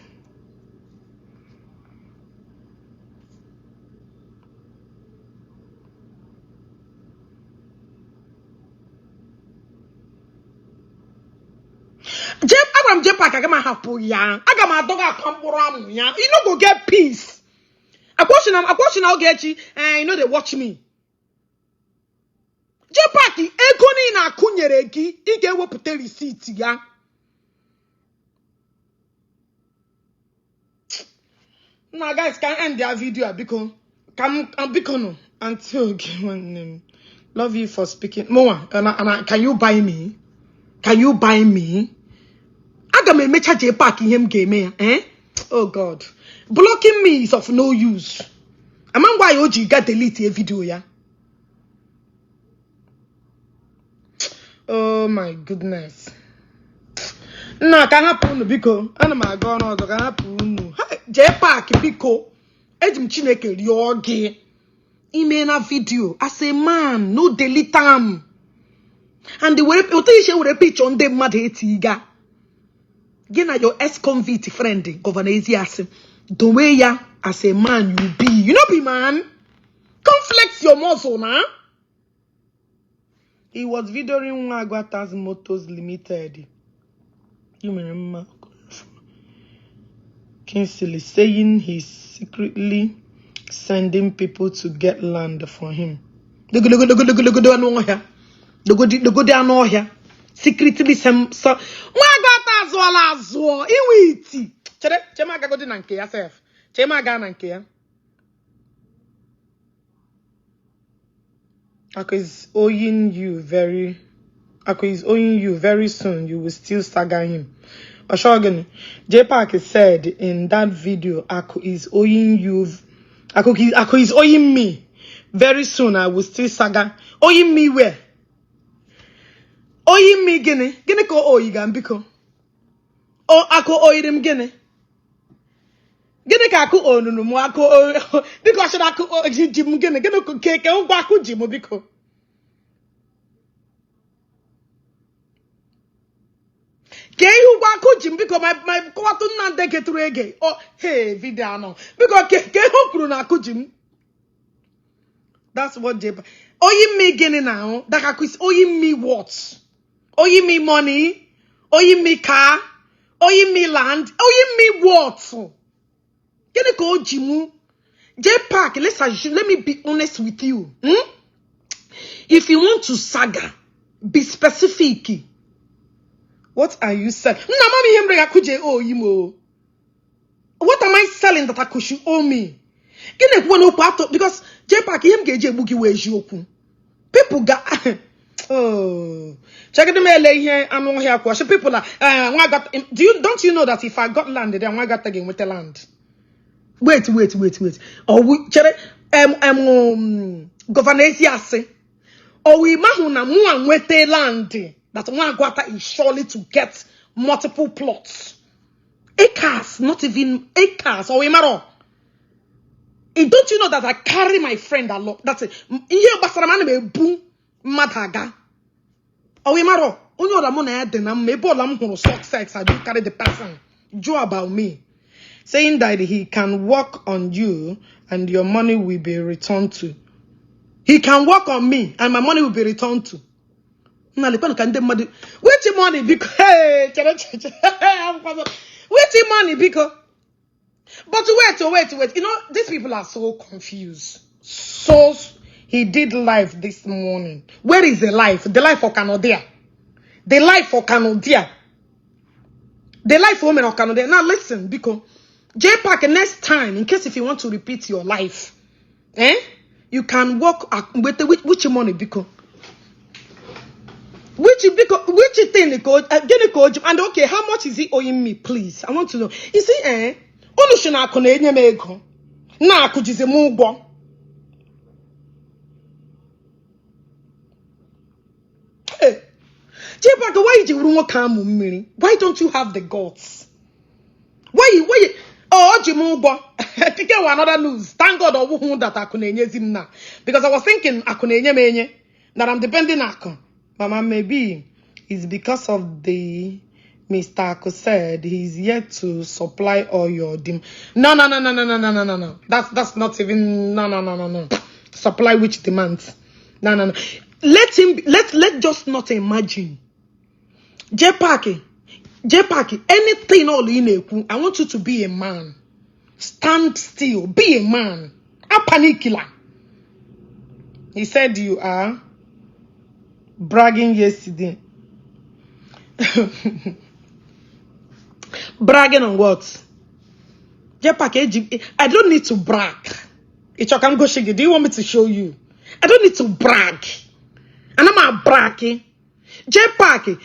Jpac agama hapu ya. Agama doga kwamburamu ya. You know go get peace. A question Ogechi, you know they watch me. Jpac ego ni na akunyere gi, I ga ewepụta receipt ya. Now guys, can end their video because no until one name. Love you for speaking. Moa, can you buy me? Can you buy me? Agame mecha Jpac him game, eh? Oh God. Blocking me is of no use. Among why Oji got delete a video, yeah? Oh my goodness. No, can happen biko. Ana ma go no can happen. Jpac biko. Ejim Chineke rioge. Ime na video as a man, no delete am. And the way you repeat on the mad hetiga. Gina your ex-convict friend, Governor Isiagu. The way ya as a man you be. You know be man. Come flex your muscle now. He was videoing Agwata's Motors Limited. You remember? Kinsley saying he's secretly sending people to get land for him. The good here. Secretly some Agwata's wala zo. Iwiti. Chema ga go di nanke yourself. Chema ga nanke ya. Ako is owing you very soon. You will still stagger him. Oshogani, Jpac said in that video, Ako is owing me very soon. I will still stagger. Owing me where? Owing me gene ko oyiga mbiko. O Ako oyirem gene. Gene ka Ako onunu mu Ako because should Ako jim gene ko keke o gwa Ako jim biko. Ke hu gwa Ako jim because my kwatu na deke tru ege. Oh hey video no. Because ke hu kru na Ako jim. That's what Jpac. Oyi me gene now. That Ako is oyi me what? Oyi me money? Oyi me car? Oyi me land? Oyi me what? Gene ko jimu. Jpac, let me be honest with you. If you want to saga, be specific. What are you selling? What am I selling that I should owe me? Because Jpac people got oh check the mail here. I'm not here. People are don't you know that if I got land, then I got again with the land? Wait. Or we Governor Isiagu. Or we mahuna mu with the land. That one guata is surely to get multiple plots. Acres, not even acres. Or we maro. Don't you know that I carry my friend a lot? That's it. Here basaramane me boom madaga. Or we maro. Onyo la mona edena me bo lam hono success. I do carry the person. Joe about me. Saying that he can work on you and your money will be returned to. He can work on me and my money will be returned to. Which money? Because hey, which money? Because but wait. You know, these people are so confused. So he did live this morning. Where is the life? The life for Canodia. The life for Canodia. The life for women of Canodia. Now listen, because Jpac next time, in case if you want to repeat your life, You can work with which money because which thing and okay, how much is he owing me, please? I want to know. You see, unu shi na akụ na enye m ego na akụjizi m ụgwọ. Jpac, why don't you have the guts? Why oh Jimugbo another news. Thank God that I couldn't him now. Because I was thinking I couldn't that I'm depending on Mama, maybe it's because of the Mr. Ako said he's yet to supply all your dim. No. That's not even no. Supply which demands. No. Let just not imagine. Jpac, anything all in I want you to be a man. Stand still. Be a man. A panikila. He said you are bragging yesterday. Bragging on what? Jpac, I don't need to brag. Do you want me to show you? I don't need to brag. And I'm a bragging. Jpac,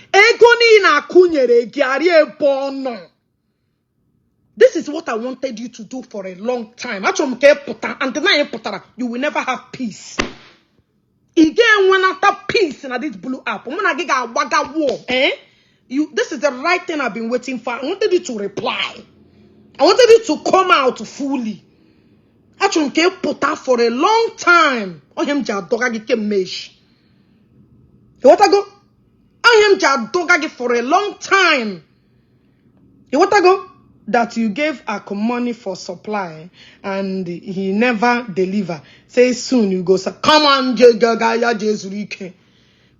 this is what I wanted you to do for a long time. And you will never have peace. Again, when after peace in this blue app, this is the right thing I've been waiting for. I wanted you to reply. I wanted you to come out fully. Actually, put out for a long time. You want to go? I am Jadogagi for a long time. You want to go? That you gave Ako money for supply and he never deliver. Say soon you go say, come on, ya Jezurike.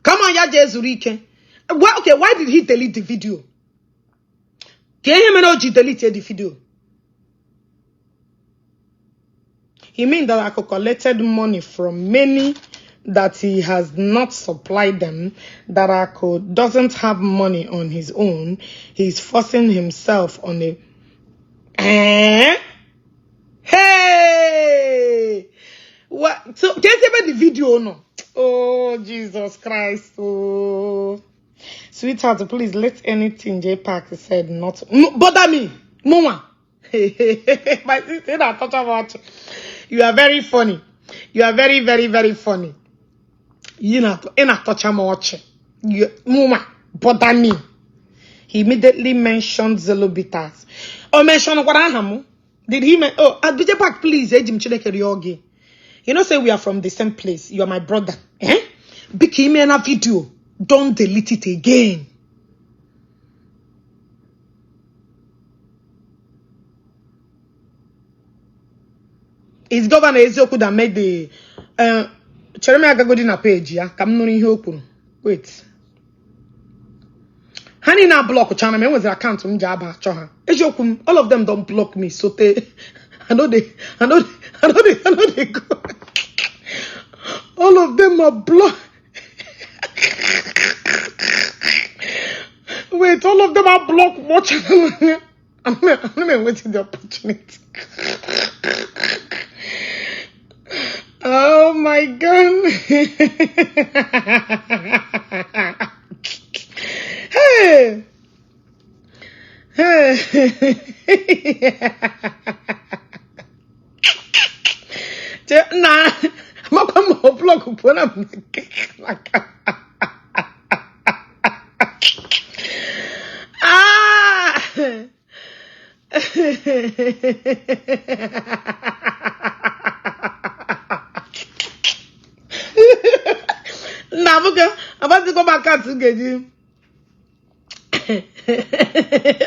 Come on, ya Jezurike. Well, okay, why did he delete the video? Can he delete the video? He mean that Ako collected money from many that he has not supplied them, that Ako doesn't have money on his own. He's forcing himself on a... Hey! What? So, can you see about the video no? Oh, Jesus Christ. Oh. Sweetheart, please, let anything Jpac said not... bother me. Mama. My sister, I thought about you. You are very funny. You are very, very, very funny. You know, in a touch I'm watching. Mama, bother me. He immediately mentioned Zelobitas. Or mentioned what I am. Did he mention? Oh, Jpac, please, you know, say we are from the same place. You are my brother. Became in a video. Don't delete it again. It's Governor Ezioku that made the Chereme Agagodi na page, yeah. Come no in here. Wait. Honey now block channel. Me was the account from Jaba Choha. Ezioku, all of them don't block me. So they I know they go. All of them are blocked. Wait, all of them are blocked. Watch. I'm waiting the opportunity. Oh my God. Hey. Nah, I'm going to block when I'm I'm about to go back out to get you.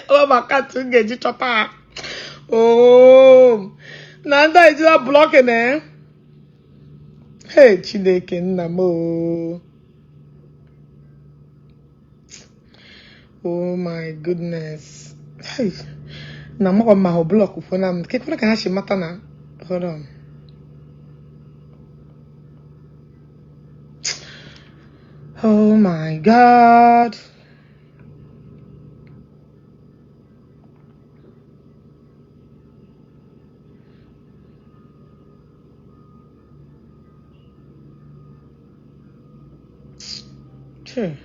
Oh, back out to get you, chopper. Oh, Nanda is not blocking, eh? Hey, Chineke Namo. Oh my goodness. Hey, Namo on my block when I'm taking a cash matana. Hold on. Oh my God. Sure.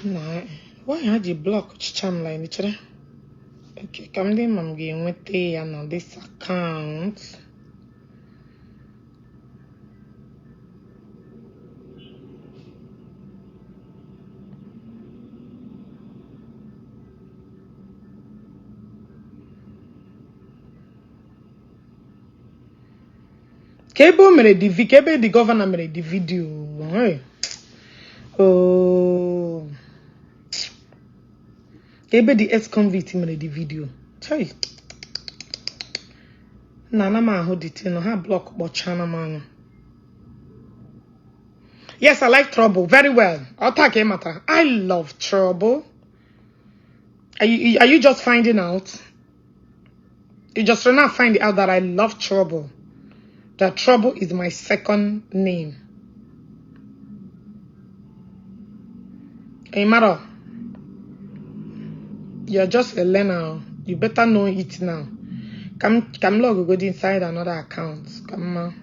Nah, why had you block cham line literally? Okay, come then I'm going with the on this account. Kebe the governor made the video. Hey. Oh. Kebe the ex-convict made the video. Hey. Nana ma hold it in her block but channel man. Yes, I like trouble very well. Matter. I love trouble. Are you just finding out? You just not find out that I love trouble. That trouble is my second name. Hey, matter. You're just a learner. You better know it now. Come log go inside another account. Come on.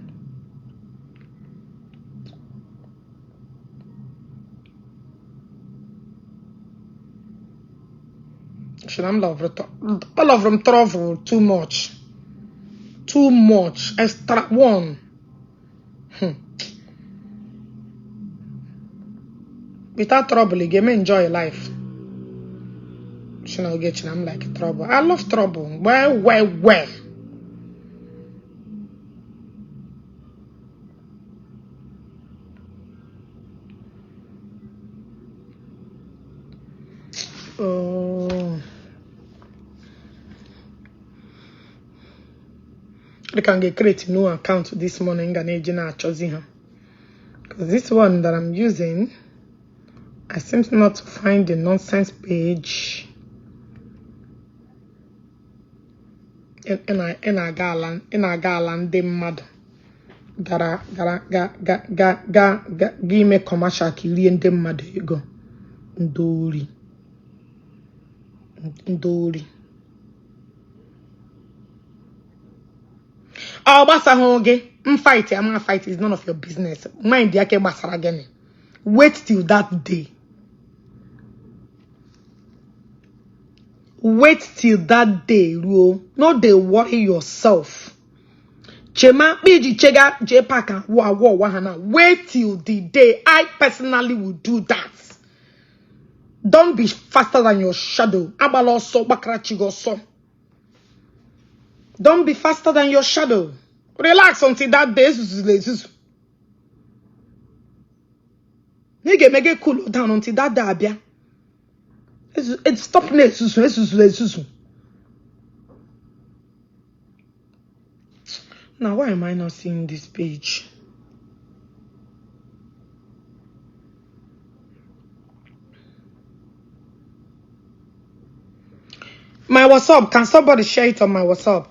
Should I love all of them travel too much. Too much. Extra one. Without trouble, you game enjoy life. Should I get you? I'm like trouble. I love trouble. Well. Oh. I can get create a new account this morning and I choosing her. Because this one that I'm using, I seem not to find the nonsense page. In a galan de mad. Give me commercial kili and dem mad ego. Ndori. Oh, basa hoge. I'm gonna fight. It's none of your business. Mind yake basara again. Wait till that day. Wait till that day, Ruo. Not they worry yourself. Chema biji chega Jpac wahana. Wait till the day. I personally will do that. Don't be faster than your shadow. Abalo so bakrachigo so. Don't be faster than your shadow. Relax until that day. Nigga make it cool down until that day abia. It's stop Now why am I not seeing this page? My WhatsApp. Can somebody share it on my WhatsApp?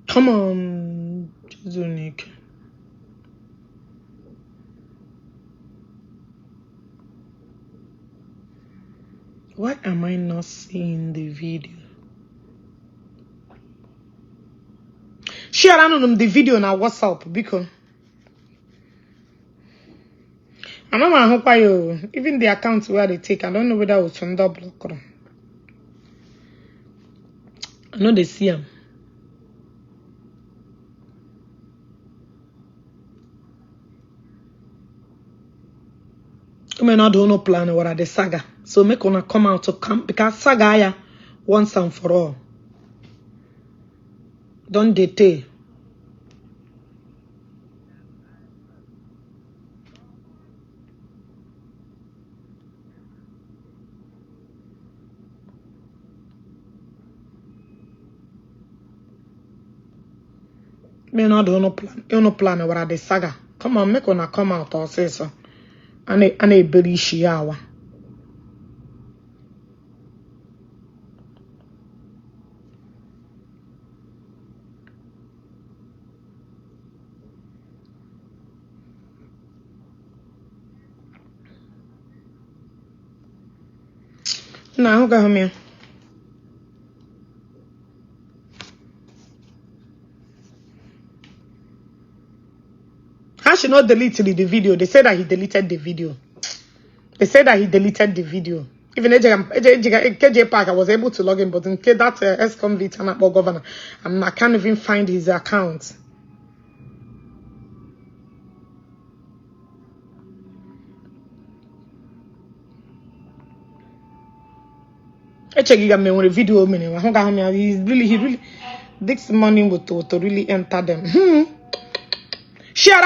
Come on, Unique. Why am I not seeing the video? Share the video on our WhatsApp because I don't know how you even the accounts where they take. I don't know whether it's under block or I know they see them. I may not do no plan or the saga. So make una come out to come because saga ya once and for all. Don't dete. May not do no plan. You no plan or the saga. Come on, make una come out or say so. And a very shiawa. Nah, who got me? How should not delete the video? They said that he deleted the video. They said that he deleted the video. Even Jpac, I was able to log in, but in case that ex-convict and governor, I can't even find his account. Actually, video he really this money would to really enter them. Share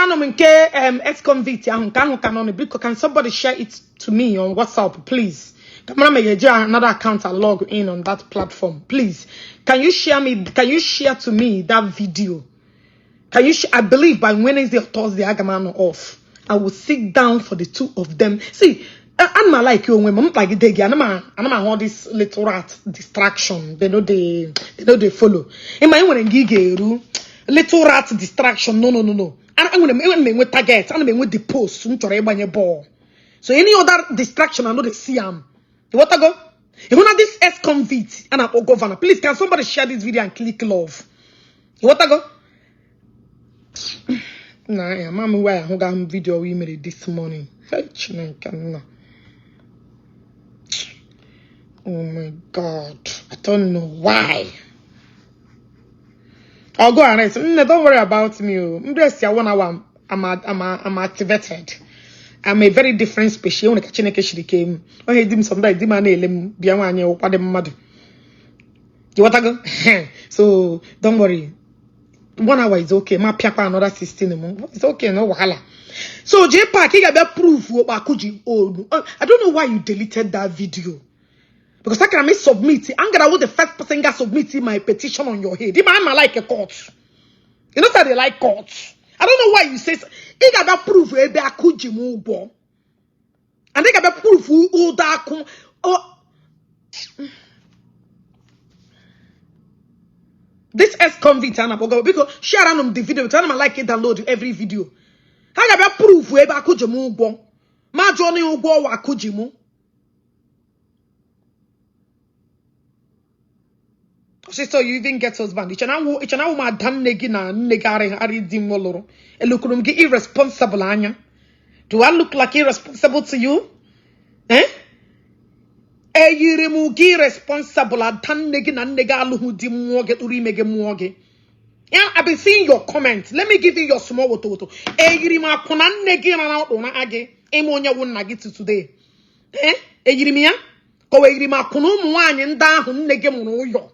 ex-convict can somebody share it to me on WhatsApp, please? Another account and log in on that platform, please. Can you share to me that video? Can you I believe by Wednesday or Thursday I am off. I will sit down for the two of them. See, I'm like you when I'm like I'm all this little rat distraction. They know they follow. In my own gig, little rat distraction. No. I'm gonna with target. I'm gonna with the post. So any other distraction, I know they see them. You want to go? You want this ex-convict and a governor? Please, can somebody share this video and click love? You want to go? Nah, yeah, mommy, why I got video we made this morning. Oh my God, I don't know why. I'll go and don't worry about me. I'm activated. I'm a very different species. When I came, I had him some day. You want to go? So don't worry. 1 hour is okay. My papa another 16. It's okay. No wahala. So Jpac, he got proof. I don't know why you deleted that video. Because I can submit it. I'm gonna the first person that submitted my petition on your head. I'm like a court. You know how they like courts. I don't know why you say so. He got that proof where they are kujimu. And they got that proof who that this ex-convict because share on the video. Tell them I like it, download every video. I got that proof where they are kujimu. Ma Johnny ugo wa kujimu. So you even get husband. It's an woman damn negina negare aridim moloro. Elukurum get irresponsible, Anya. Do I look like irresponsible to you? Eh? You remove irresponsible a damn negina negalu who dimwoge urimege mwoge. Yeah, I've been seeing your comments. Let me give you your small woto. Yirima kunan negina out on age. Emonya won nagit today. Eh? Yirimia? Ko yirima kunum wine and down negemo yo.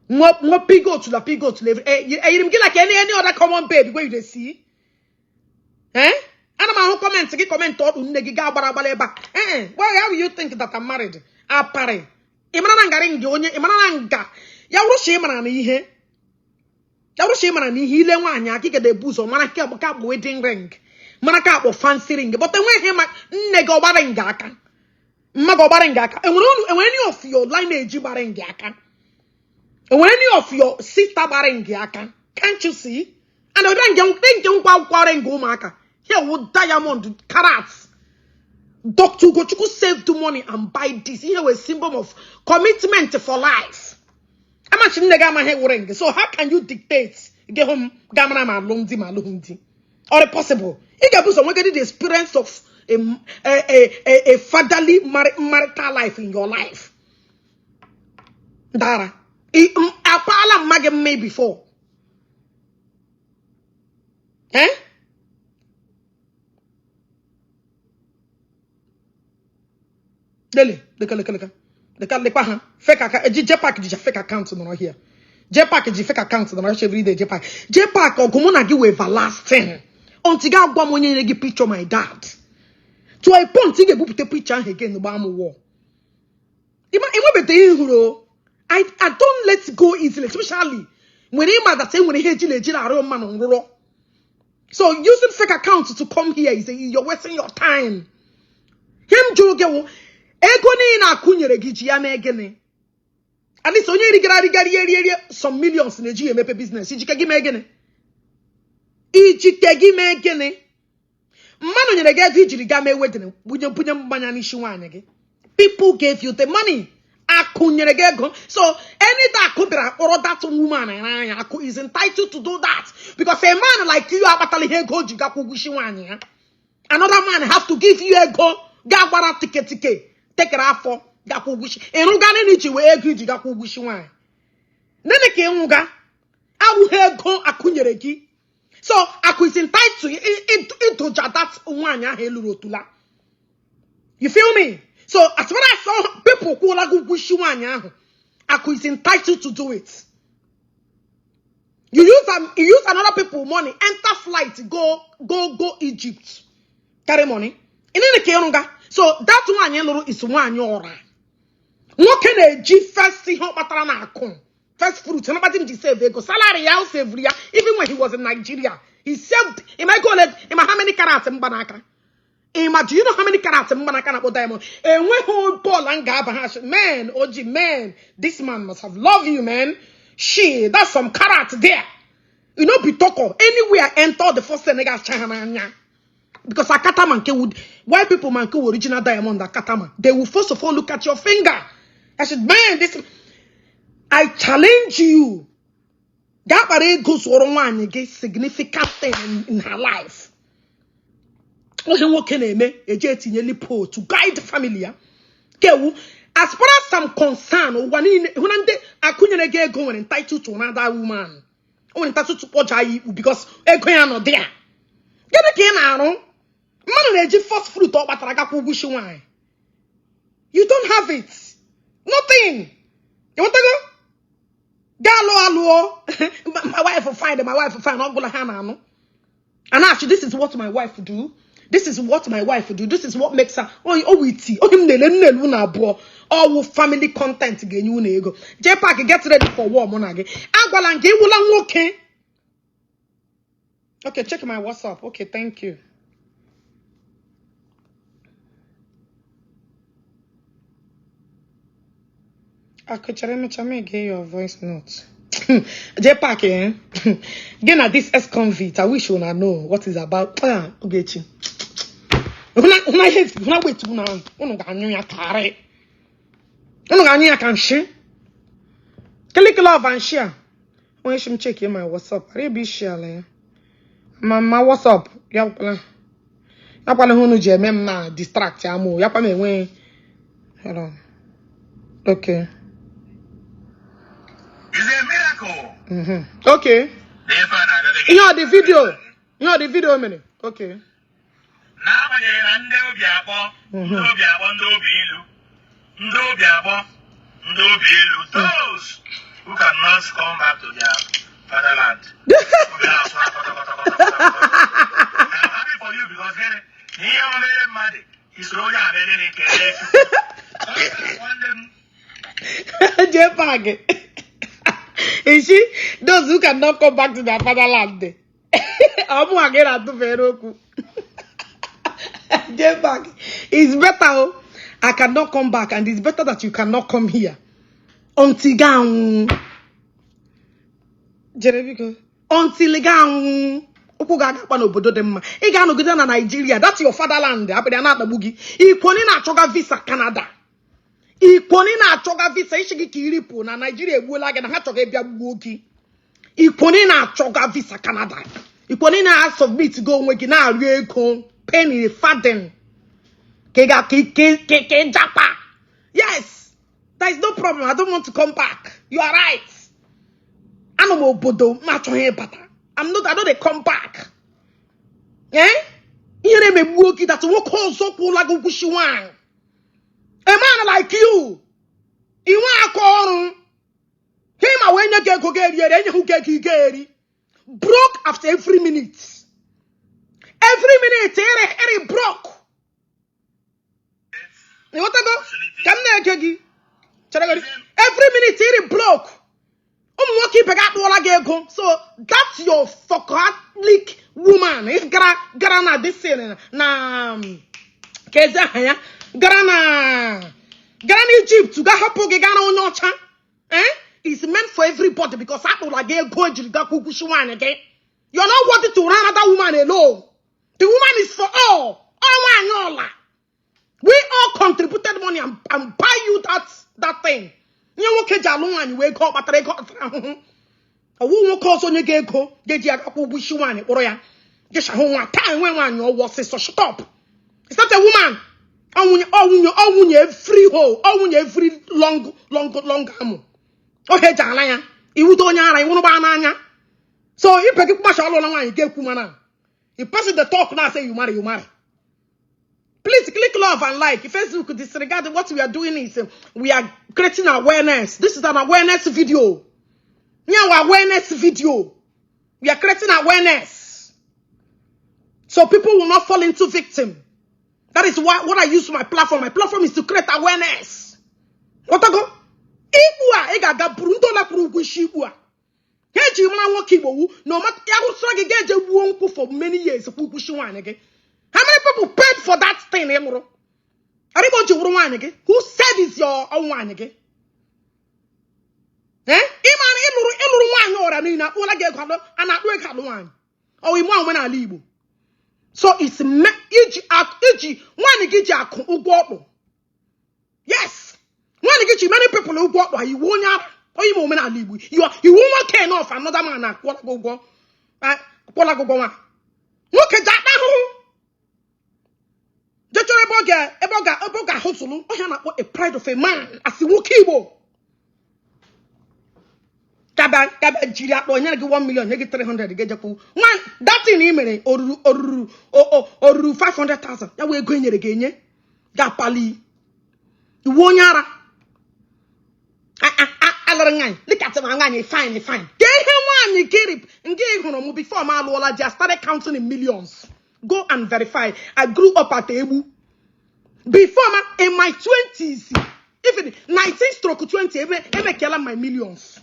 More pigo to the pigo to live. You get like any other common baby where you see. Eh? And I'm comment to get comment on Negiga Barabaleba. Why do you think that I'm married? I pare. Imanangaring Jonia, Imananga. Yarushima and he. Yarushima and he lewanya, kick the booze or Manaka wedding ring. Manaka or fancy ring. But then when him Nego Barangaka. Mago Barangaka. And when any of your lineage Barangaka. When any of your sister barengiaka, can't you see? And I don't think you go maka. Here would diamond carats. Doctor Gochuku save the money and buy this. Here a symbol of commitment for life. I'm actually negama he. So how can you dictate? Get home gamma malumdi malumdi. Or possible? You can put some the experience of a fatherly marital life in your life. Dara. Apala magem me before. Eh? Dele, the fake account. Jpac is a fake account no here. Jpac is a fake account no every day. Jpac or gumona give everlasting. Until God go money give picture my dad. To a point he give put picture again the bam war. Even be I don't let go easily, especially when he mad that say when he hate man on raw. So using fake accounts to come here is you're wasting your time. Him jogo egoni na kunyere giji ya megene. At least onye rigari some millions in the GMP business. Ijikegi megene. Mano nyere ga vijiri ga me wedene. Bunye mbanya ni shiwanye ge. People gave you the money. So any that or that woman is entitled to do that. Because a man like you another man has to give you a go. Take it out for Gakugushi. And Uganda need you a good Gakugushi wine. Neneke Unga, I will have go Akunyereki. So Aku is entitled to into that one Helurotula. You feel me? So as when I saw people who like Gugushi Aku is entitled to do it. You use another people money, enter flight, go Egypt. Carry money. In any case, so that one is one yora. What can a G first see how patrana come? First fruit, nobody to save go salary house every year. Even when he was in Nigeria, he saved. Am I going to how many carats in Banaka? Do you know how many carats in Banaka about diamond? And when whole ball and gaba man, Oji man, this man must have loved you, man. She, that's some carats there. You know, Bitoko, anywhere enter the first Senegal China. Because a Kataman would, why people man could original diamond that Kataman? They will first of all look at your finger. I said, man, this, I challenge you. That goes one again significant thing in her life. To guide the family. As far as some concern, when I couldn't get going entitled to another woman. Only entitled to Ogechi because Ekoyano there. Get again, Aaron. Man, first fruit or wine. You don't have it. Nothing. You want to go? Gallo, my wife will find it. My wife will find Uncle Hannah. And actually, this is what my wife will do. This is what my wife will do. This is what makes her. All family content again. You go. Jpac, get ready for war, monage. Agwalange will okay. Okay, check my WhatsApp. Okay, thank you. I could get your voice notes. Jpac, eh? Again, at this ex-convict, I wish you would know what is about. Ogechi. When I hate, when I wait to now, I can share. Click love and share. When you check my WhatsApp, I be share. My WhatsApp, yapala hunu je mem na distract ya mo yapa me wen. Hold on. Okay. It's a miracle. Okay. You know the video. You know the video minute. Okay. Na banyere nde obi akpo those who cannot come back to their fatherland. I'm happy for you because he's rolling Jpac. Ishi, those who cannot come back to their fatherland. Jpac, it's better. I cannot come back, and it's better that you cannot come here. Until Nigeria, that's your fatherland. Visa Canada. Visa na Nigeria Visa Canada. Submit go penny faden. Yes, there is no problem. I don't want to come back. You are right. I don't know they come back. Eh? You me working that work also like a man like you. You want to call him when you get broke after every minute. Every minute, he broke. You want to go? Come there, every minute, he broke. So that's your fuckaholic woman. It's Garana this na Keza Garana Egypt to Gahapo Gana Onocha. It's meant for everybody because I like go Gakushuan again. You're not wanting to run another woman alone. The woman is for all. All. We all contributed money and buy you that thing. You won't catch alone and wake up at a woman calls on your gecko, get your bushy one, or ya. Just a home time when your was so shut up. It's not a woman. Own your free hole, own your free long ammo. Okay, Jalaya. You don't know, I won't banana. So you pick up much all along and get Kumana. You pass it the talk now, say you marry. Please click love and like. If Facebook disregard what we are doing is we are creating awareness. This is an awareness video. Now awareness video. We are creating awareness. So people will not fall into victim. That is what I use my platform. My platform is to create awareness. What I go? Igbo ega ga burunto la purugushi Igbo. Heji mwana woki Igbo. No matter ya go struggle get je wonku for many years purugushi wan again. How many people paid for that thing, Emro? Who said it's your own one again? Eh? So it's yes. Many people who go you won't Omenala Igbo. You won't care enough another man go. Look at that. A pride of a man as he walk Igbo. Kaba 1 million, 300, get one that in email or 500,000. That we're going again. Gapali. You won't yara. Look at him, fine. Get him one, you get it, and gave him before my Lola just started counting in millions. Go and verify. I grew up at Ebu. Before in my 20s, even 19-20, I kill my millions.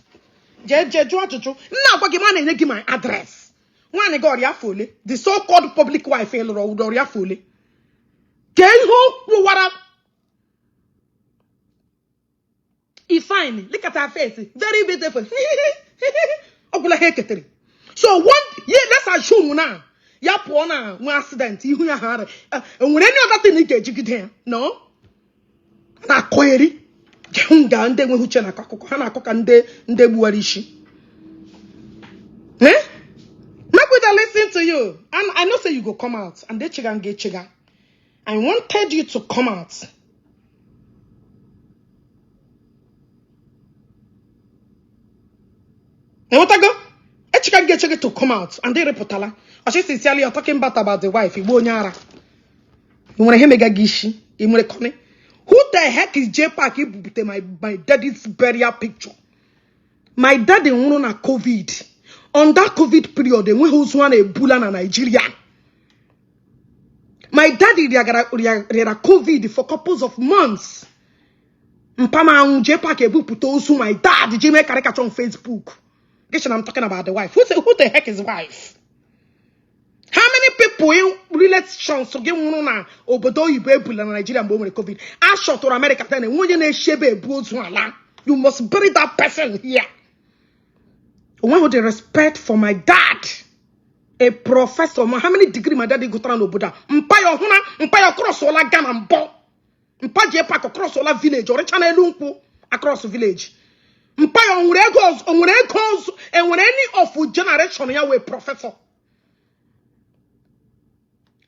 Now, I give my address. One got ya fully. The so-called public wife, or ya fully. Get who what up? He fine. Look at her face. Very beautiful. So one year, let's assume now. Ya pona one accident you ya hard and when any other thing get you no na query junga nde we huche na kakoko na akoka nde buarishi eh make we listen to you and I know say you go come out and they chiga and get chiga. I wanted you to come out. And what I go chicken get to come out and they repotala. I should sincerely are talking about the wife. You want to hear me Ishi? Who the heck is Jpac? My daddy's burial picture. My daddy won on COVID. On that COVID period, they went one a Ebola in Nigeria. My daddy had COVID for couples of months. Mpama Jpac ebu puto my dad. Did you make a caricature on Facebook? I'm talking about the wife. Who the heck is wife? How many people in relations to get one on Obodo Igbo in Nigeria and COVID? I shot to America then and when you must bury that person here. One with the respect for my dad, a professor. How many degree my daddy got around Oboda? Mpaya cross all Ghana and Bo. Mpaya Jpac across all village or Channel Lunku across the village. Mpaya on goes and when any of generation ya we professor.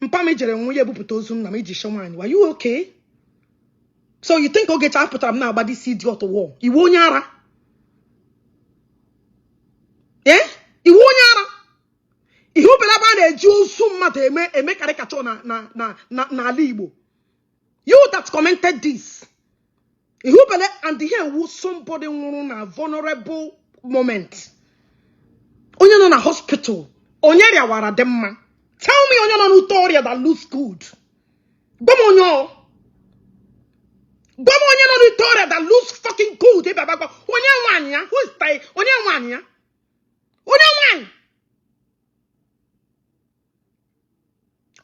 Mpa mejere nwe ye buputo ozu na meji shomani. Were you okay? So you think Ogechi Okeke now about this idiot war? You won't yara. Eh? You won't yara. You hope about the Jews summa make caricature na Igbo. You that commented this. And here was somebody in a vulnerable moment. Onye no na hospital. Onye wara demma. Tell me onye no Utoria that looks good. Gomonyo. Gomonyo no Utoria that looks fucking good. Onye wanya. Who is tai? Onye wanya. Onye wanya.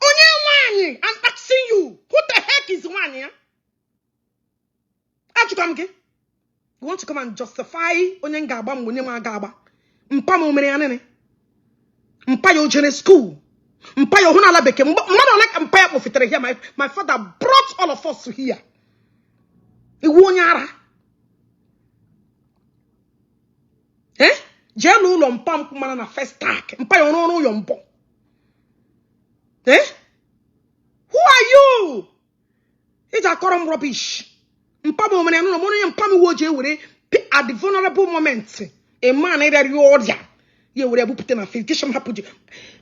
Onye wanya. I'm asking you. Who the heck is wanya? You want to come and justify Onyengaba Munyama Gaba? Mpamo Merianene. Mpayo Jene School. Mpayo Hunala Beke. Mother like Empire of here. My father brought all of us to here. Iwu onye ara. Jelu ulo mpa mkumana na first tag. Mpa yonono yombo. Who are you? It's a corum rubbish. Mpa mo mene no mo no mpa me wo je were at the vulnerable moment. A man either you order. You were able to put in a fiction happen.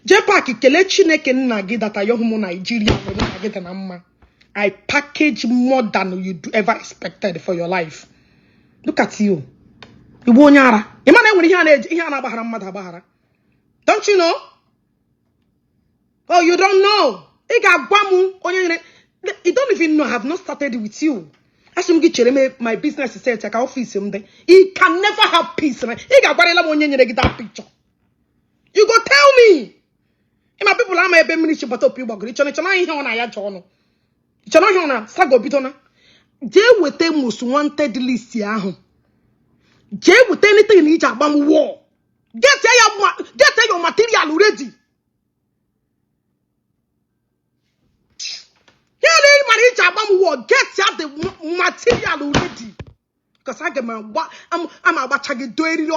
Jpac kele Chineke nna gi that ayo humo Nigeria we na get na mma. I package more than you ever expected for your life. Look at you. Ibu onye ara. Ima na enwere ihe a na-agbahara mmadụ agbahara. Don't you know? Oh, you don't know. You don't even know. I have not started with you. As you get my business is set, I office him there. He can never have peace. You that picture. You go tell me. My people are my ministry, but people go. It's not here on a journal. It's not here on a sago bitona. They with the most wanted list here. Jay with anything in each abam war. Get your material ready. Get the material ready. Because I get my I'm about to get doing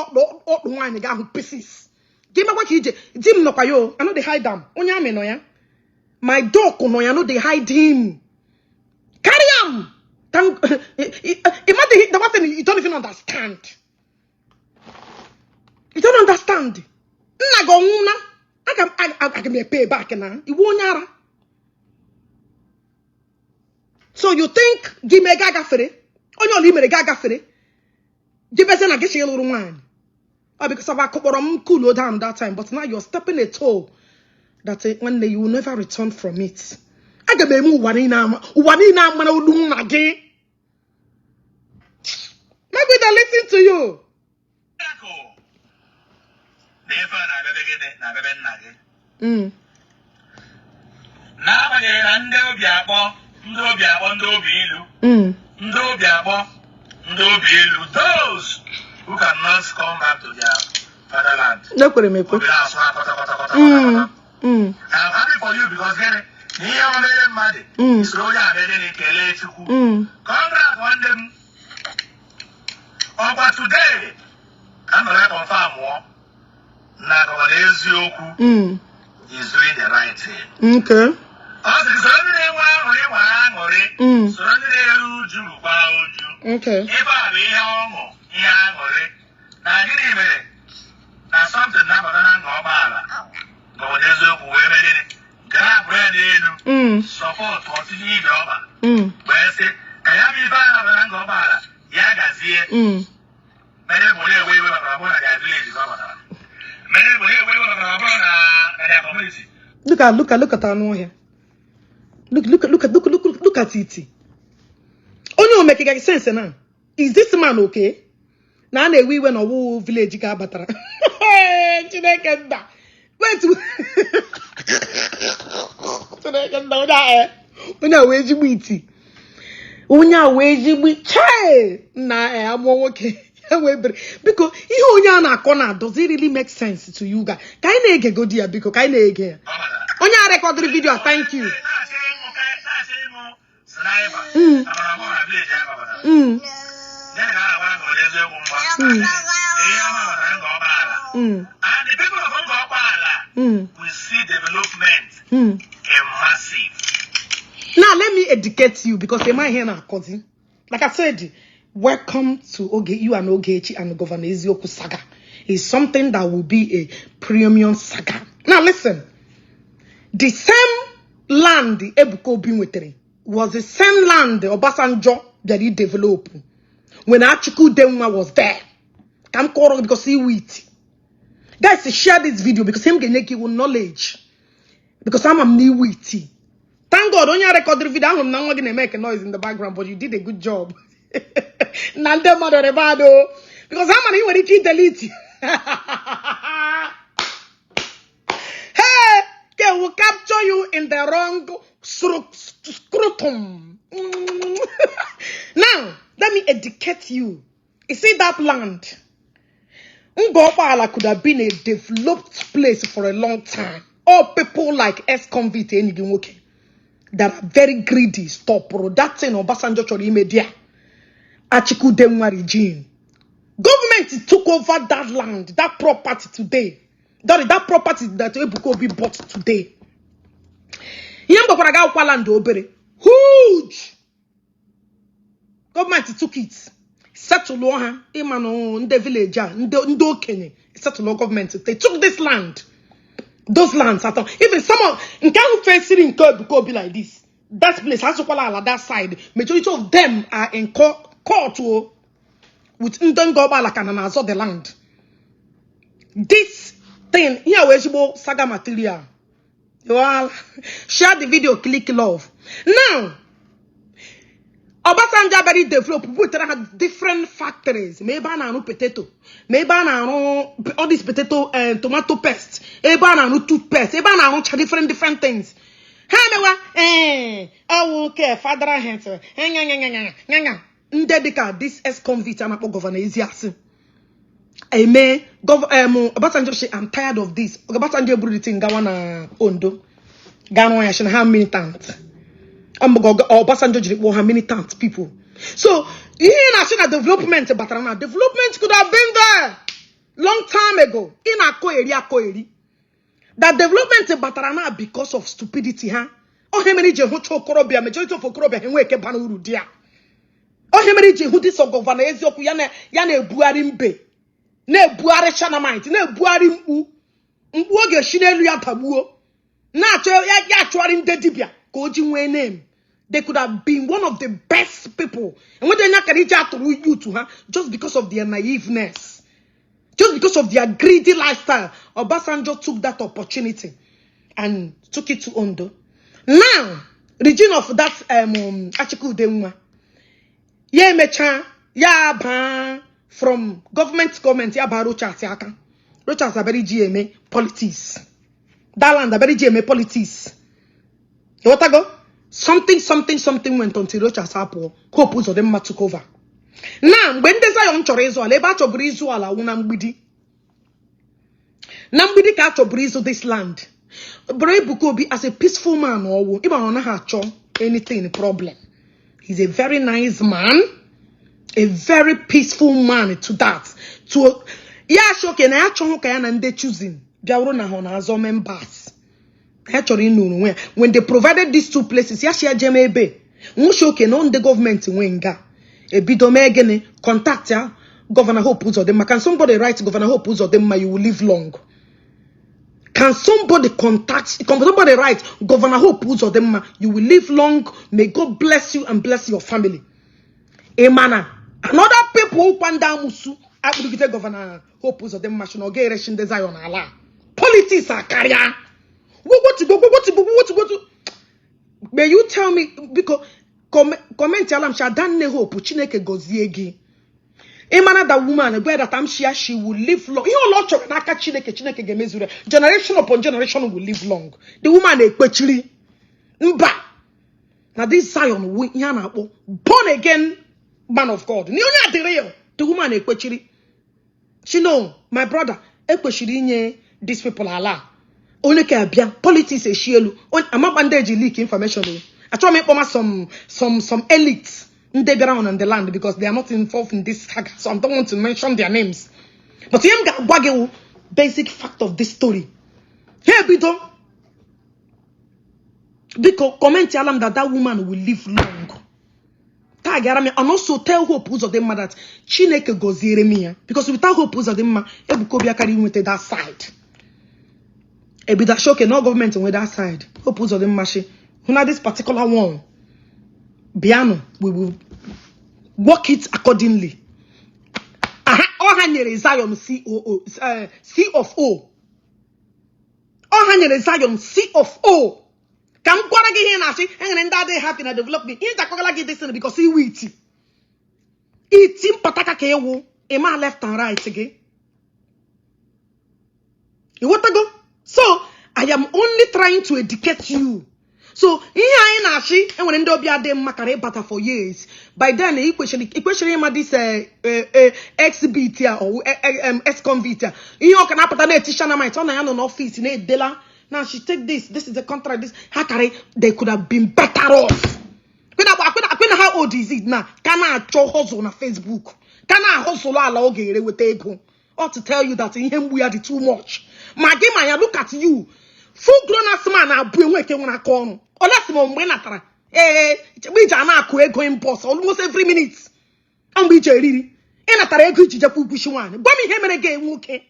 wine again pieces. Give me what you did. Jim no payo. I know they hide them. Onya me no ya. My dog no ya. No they hide him. Carry him. Imagine the one thing you don't even understand. You don't understand. I can pay back now. You won't. So you think give me a gaga for it? Or you leave me a gaga for it? Give us an get a little wine. Because of our cool down that time, but now you're stepping a toe that one day you will never return from it. I can be move one in man will do again. Maybe they listen to you. Those who cannot come back to their fatherland. I'm happy for you because congrats one them. But today, I'm going to confirm more. Is doing the right thing. Okay. Okay. Support Look at our no here. Look at it. Only will make sense now. Is this man okay? Now we went a whole village batara. Wait. Una weji biti. Unya weji biti. Nah, I'm okay. Because you onya does it really make sense to you guys? Can you go there because can you get? Onya record the video. Thank you. And the people of Ngobala will see development massive. Now let me educate you because they might hear now, cousin. Like I said, welcome to you and Ogechi and Governor Isiagu saga. It's something that will be a premium saga. Now listen, the same land the Ebuko Binwetere was the same land the Obasanjo that he developed when Achiku Denwa was there. Come call because he wheat. Guys, share this video because him can make you knowledge. Because I'm a new witty. Thank God, when you record the video, I'm not going to make a noise in the background, but you did a good job. Nande mother rebado. Because I'm not even to delete. Hey, they will capture you in the wrong scrotum. Now, let me educate you. You see that land? Ngobala could have been a developed place for a long time. All people like ex-convict that are very greedy, stop bro. That thing Obasanjo chori media. Achikudenwa regime. Government took over that land, that property today. That property that Ebuka Obi bought today. Huge. Government took it. Settled on in the village, Ndo Kenny. Settled government. They took this land. Those lands. Even some of in Kanu facing in Ebuka Obi like this. That place has to call that side. Majority of them are in court with Ndongoba like an of the land. This thing here where you saga material. You all share the video, click love. Now, Obasanjo very develop. People have different factories. Maybe na potato, maybe na all this potato and tomato paste. Maybe na toothpaste. Maybe na different things. Okay, father hands. Ndedika this ex-convict and governor Isiagu. Amen. Obasanjo, I'm tired of this. Obasanjo brought in Gawana Ondo. Gawana should have militant. Obasanjo will have militant people. So, in national development, development could have been there long time ago. In a Koeri. That development in Batarana because of stupidity, huh? Oh, majority of Okorobia, and wake up and dia. Oh, who this of governor Ezioku Yane Buarimbe. Ne Buare Chanamite, ne Buarim Mwoge Shinelu Yatabuo. Natural Yatuarim Dedibia, Koji name. They could have been one of the best people. And when they not reach out to you to her, just because of their naiveness, just because of their greedy lifestyle, Obasanjo took that opportunity and took it to Ondo. Now, region of that Achikudenwa. Ye mecha, ya ba from government, ya ba Rochas yaka. Rochas aberi GMA politics. That land aberi GMA politics. You want to go? Something went on till Rochas Apo. Hope was them took over. Now, when there's a young chorezo, leba chobrizo ala unambidi. Nambidi ka chobrizo this land. Bray Bukobi as a peaceful man or even on a anything problem. He's a very nice man, a very peaceful man to that. To yeah, shock and and they choosing. Members. When they provided these two places, Yashia Jemebe, Mushoke on the government wenga. A bidomegene contact ya Governor Hope Uzodema. Can somebody write Governor Hope Uzodema, you will live long? Can somebody write Governor Hope Uzodema, you will live long, may God bless you and bless your family. Emana. Another people who pan down Musu, I will get Governor Hope Uzodema, should not get a desire on Allah. Politics are carrier. What to may you tell me because comment alam shadan ne hope chineke goziegi. Emana that woman where that I'm sure she will live long. You lot of naka chineke gemezure. Generation upon generation will live long. The woman ekwechiri mba. Now this Zion yana born again man of God. Ni onya the real. The woman ekwechiri. She know my brother ekwechiri nye these people Allah. Only can politics a shielu. I'm not bandage leak information. I try to make some elites in the ground on the land because they are not involved in this saga. So I don't want to mention their names. But you have got basic fact of this story. Here Bito. Because comment alarm that woman will live long. Tag and also tell Hope Uzodema that Chineke gozire me. Because without Hope Uzodema, Ebukobia carry with that side. Be that shock no government on that side. Hope of them mashi. Who this particular one? Biano, we will work it accordingly. All Hanyere Zion COO, C of O. All Hanyere Zion C of O. Come go again, Nashi, and then that they happen to develop me. In Takola get this because he witty. Eating pataka kewo, a man left and right again. You want to go? So, I am only trying to educate you. So, here I am, and when they be them makare butter for years. By then, equation this exhibit here or ex-convict here. You can happen to Tisha my son on office in a dela. Now she take this. This is the contract. This hakare they could have been better off. na how old is it now? Can I hustle on Facebook? Can I hustle ala ogere with ego? Or to tell you that in him we are the too much. Maya, look at you. Full grown ass man are bring wake when I come. Unless when I we jana going boss almost every minute. And we really. And at a good Japu Bushuan. Bummy him and again, okay.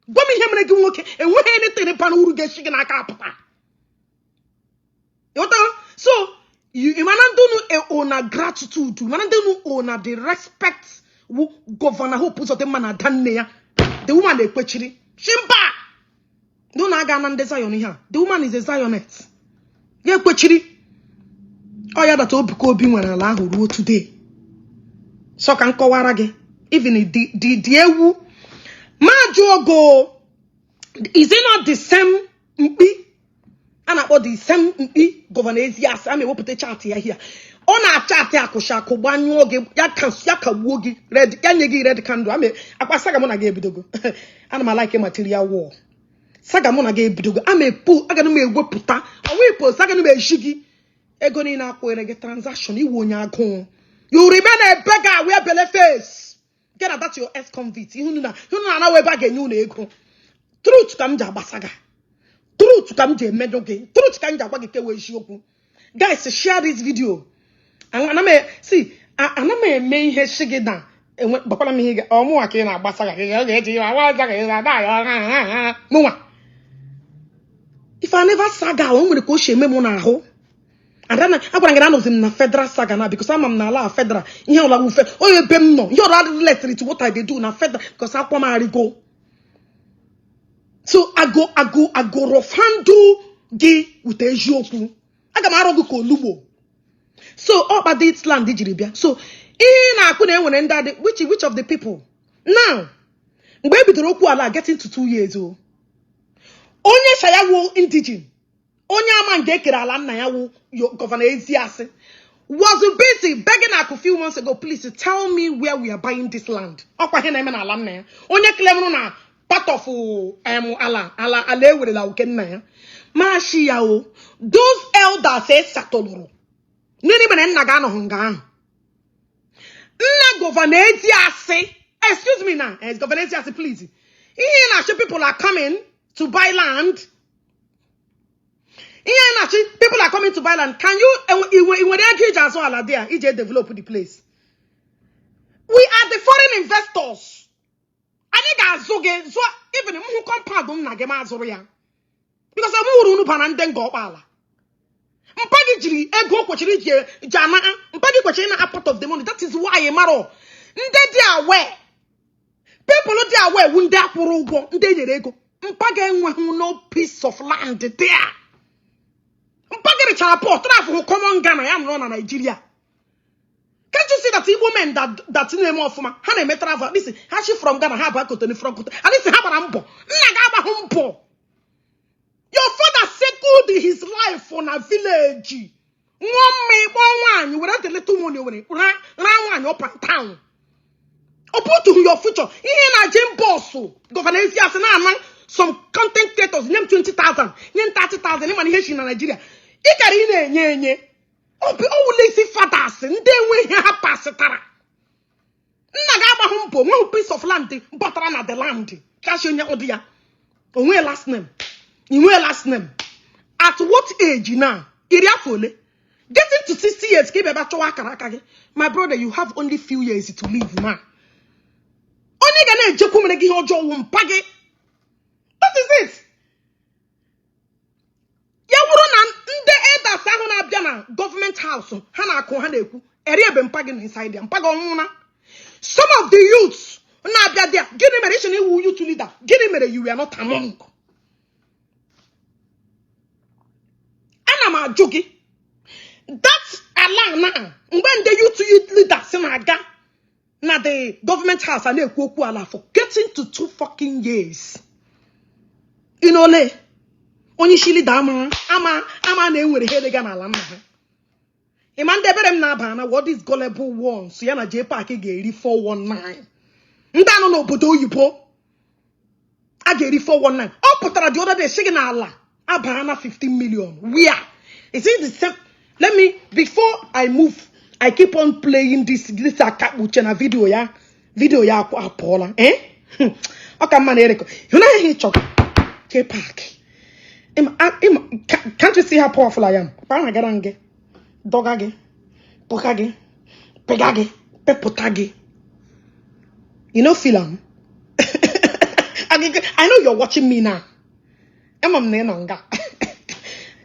Bummy him and again, okay. And when anything upon who get chicken like papa. So, you man don't know gratitude. You man don't know the respect who governor who puts the man done there. The woman they quechiri. Shimba! Don't again the Zion here. The woman is a Zionette. Yeah, quechiri. Oh, yeah, that's all because being when Allah who wrote today. So can kawarage. Even the ewu. Majogo. Is it not the same mpi? And about the same mpi governors, yes, I may put a chat here. On a chat yakosha kubanyoge yaka wogi red kanyegi red candle. I mean Sagamona gave bidogo. And I like a material war. Sagamona gave bidogo. I may pull agame woputa. A we post agame shigi. Egoni na get transaction. You won't go. You remain a beggar wear belly face. Get at that your ex-convict. You know way back and you nego. Truth come to Basaga. Truth come to Medoge. Truth come to Wagake. Guys, share this video. And I may see, I may hear Shigida. And what Bapala me or more can Basaga. If I never saga, I'm going to go shame Monaho. And then I'm going to get out of the federal saga now because I'm not federal. You're like, oh, you bem no. You're rather related to what I do now federal because I'm going to go. So I go rofandu gi with a joku. I got my rogu ko lubo. So up at this land dijiribia. So in I couldn't even end that which of the people now baby the roku ala getting to 2 years old. Onye shayawo indigene. Onye man gekere ala na yawo governor Isiagu was busy begging us a few months ago, please to tell me where we are buying this land. Okwa he na eme na ala na ya. Onye claim na part of ala with la ukenna. Mashi yao. Those elders say satoloro. Nini mene naga no hunga. Na governor Isiagu. Excuse me now. Governor Isiagu, please. Here people are coming to buy land. People are coming to buy land. Can you when they as well there, EJ develop the place? We are the foreign investors. I think so even who compound na gema azoria. Because I'm unu pananden go bala. Mpagi jiri ego kwechiri je jana mpagi kwechiri na part of the money. That is why maro. Nde dey aware. People dey aware wunde akwuru ugwo nde nyere ego. Mpagi enwe hu no piece of land there. Mpagiri chapot traffic who come on Ghana and run Nigeria. Can't you see that Igbo men that name of man? Hana me travel. Listen, has she from Ghana? Have Kotoni from Kotoni? And listen, have a humpo. Nagaba humpo. Your father settled his life on a village. One you will have the little money when it ran up and town. Or put to your future. Here na Jim Bosso. Governor Isiagu some content creators name 20,000, name 30,000, name money in Nigeria. Ikarine nye. Oh, lazy fathers, and then we have pass it. Nagaba humpo, one piece of land, but run at the land. Cash in your odia. Onwe last name. Inwe last name. At what age now? Iriafole. Getting to 60 years, my brother, you have only few years to live now. Only gonna jokumene gi hojo wumpage. What is it? The elders are na government house. Hana ko hana eku. Eri ebe mpage inside there. Mpage onuna. Some of the youths na bia there. Gini mere shini wu youth leader. Gini mere you are not among. Anama jogi. That's allow now. When the youth leader sinaga na the government house and eku oku ala for getting to 2 fucking years. You know le. Onye shili dama ama na enwere hele ga na ala nna ha. Iman deberem na bana what is gullible ones ya na Jpac ga-eri 419. Nda no n'obodo oyibo a ga-eri 419. Ọ pụtara the other day shigi na ala abana 15 million. Where is it the same? Let me before I move I keep on playing this akapuche na video ya apola. Okay, man, Eric. You know he chok. Jpac. Can't you see how powerful I am? Panagarange, dogage, pokage, pegage, pepotage. You know, film. I know you're watching me now.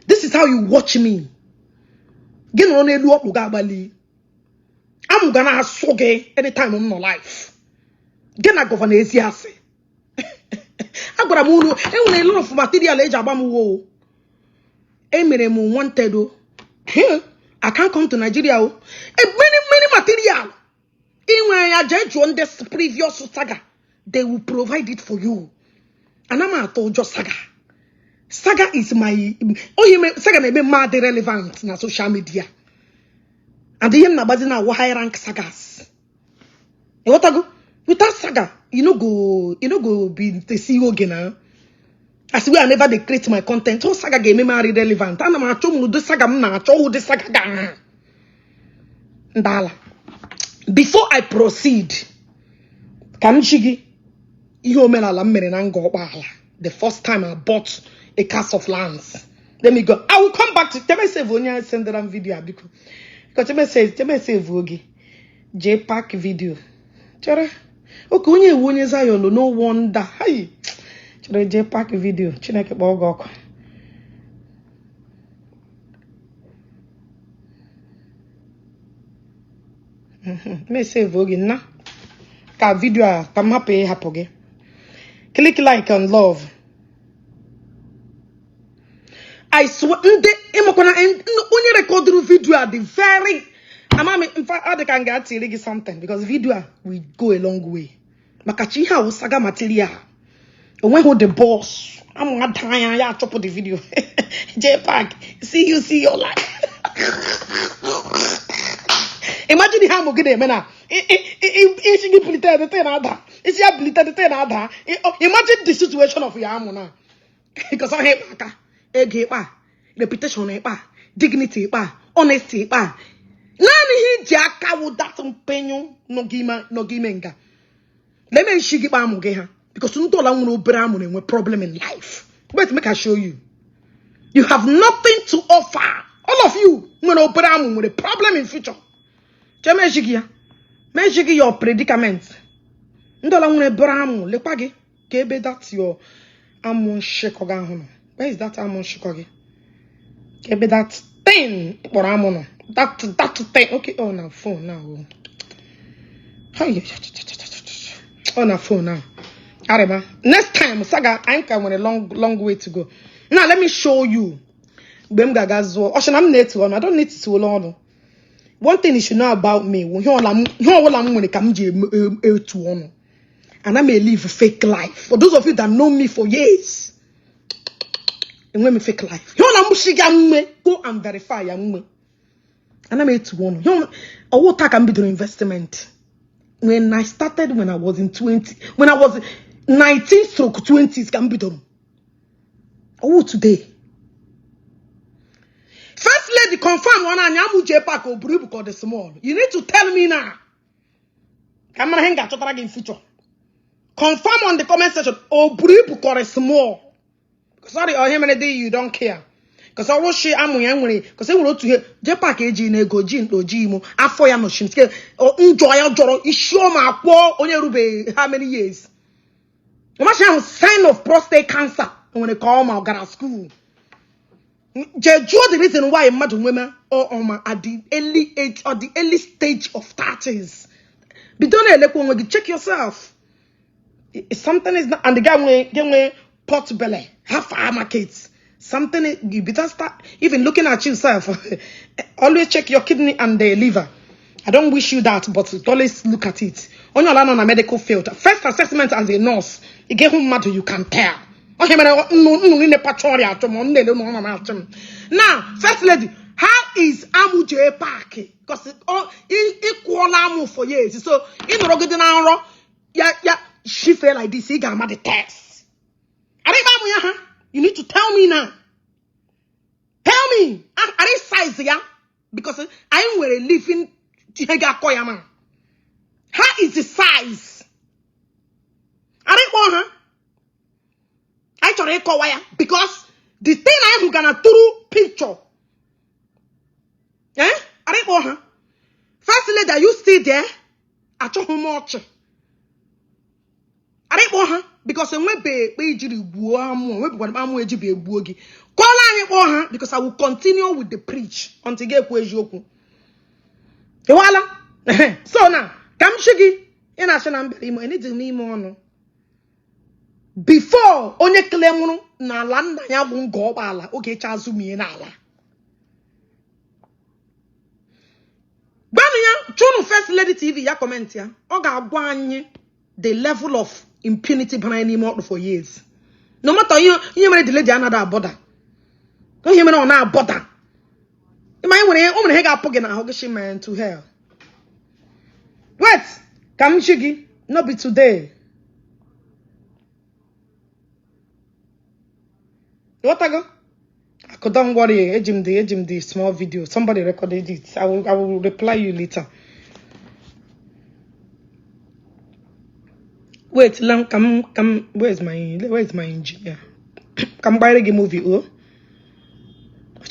This is how you watch me. I'm gonna soge anytime in my life. Gonna govern Isiagu. I'm gonna move. A lot of material age abamu. Emiremu wanted. I can't come to Nigeria. Many material. Even I judge on this previous saga, they will provide it for you. And I'm told just saga. Saga is my saga may be mad relevant na social media. And the nabazina wa high rank sagas. And what I go without saga, you know go be the CEO again. As we are never they create my content. So saga game me relevant. And I'm to do saga na cho the saga. Ndala. Before I proceed, Kamchigi, Omenala mere na ngobala. The first time I bought a cast of lands. Let me go. I will come back to Teme say Vonya send that video because Teme say Vogi Jpac video. Chere. Okay, onye wonye zayon no wonder. Hi. Chere Jpac video. Chineke bogok. Me say Vogi na. Ka video kam happy hapoge. Click like and love. I swear, only record the video at the very. In fact, I can get something because video will go a long way. Makachi house saga material. When who the boss? I'm not tired. Yeah, top of the video. Jpac, see your life. Imagine how I'm going to imagine the situation of your arm because I hate Gìght, reputation, dignity, honesty. Nani he jaka would that penyo no gimenga. Let me shigi bamugeha because you don't know bramun with problem in life. Wait, make I show you. You have nothing to offer. All of you no bramun with a problem in future. Meshigi your predicament. Ndola nwere bramu lepage kebe that's your amon shekoga hono. Where is that amon shekoga? Kebe that thing for amono. That thing. Okay, oh now phone now. Oh now phone now. Arema. Next time saga I think I want a long way to go. Now let me show you. Bemgagazo. Ocean I'm net one. I don't need to so long. One thing you should know about me, and I may live a fake life. For those of you that know me for years, and when me fake life, go and verify. And I made to one. I will take and be doing investment. When I started, when I was in 20, when I was 19 stroke 20s, can be done. Oh, today. First lady confirm one and yamu Jpac or Buribu the small. You need to tell me now. Come on, hang out in future. Confirm on the comment section. Oh, Buribu the small. Sorry, or him and day you don't care. Because I will share amu yangwe. Because I will to hear Jpac age in a gojin or jimo. Afoya no shimske or enjoy joro. Ishoma kwa onye rube how many years? Omasha sign of prostate cancer when they call my gara school. The reason why madam women or at the early age or the early stage of 30s. But don't check yourself. If something is not and the guy pot belly, half armor kids. Something you better start even looking at yourself. Always check your kidney and the liver. I don't wish you that, but always look at it. On your land on a medical field. First assessment as a nurse, you get home matter you can tell. Now, first lady, how is Amu Jpac? Because equal Amu for years. So, in the she felt like this. He got the test. You need to tell me now. Tell me. Are they size, yeah? Because I am a living How is the size? I don't know her. I try to wire because the thing I am gonna through picture. Eh? I don't know her. First lady, you stay there. I told her much. I don't know her because when because I will continue with the preach until get kwejoku. So now, come shigi in national anything me more. Before onye claim na land ya bu ngo bala Ogechi azumi na ala. Gbanu chunu first lady TV ya comment ya. O ga agwa anyi the level of impunity behind him for years. No matter you mere the lady another border. Go hear me no na border. Imagine when o mere ga poge na Ogechi man to hell. Wait, come shigi, no be today. What I go? Don't worry, ejim the small video. Somebody recorded it. I will reply you later. Wait, long come. Where's my engineer? Come buy the movie. Oh,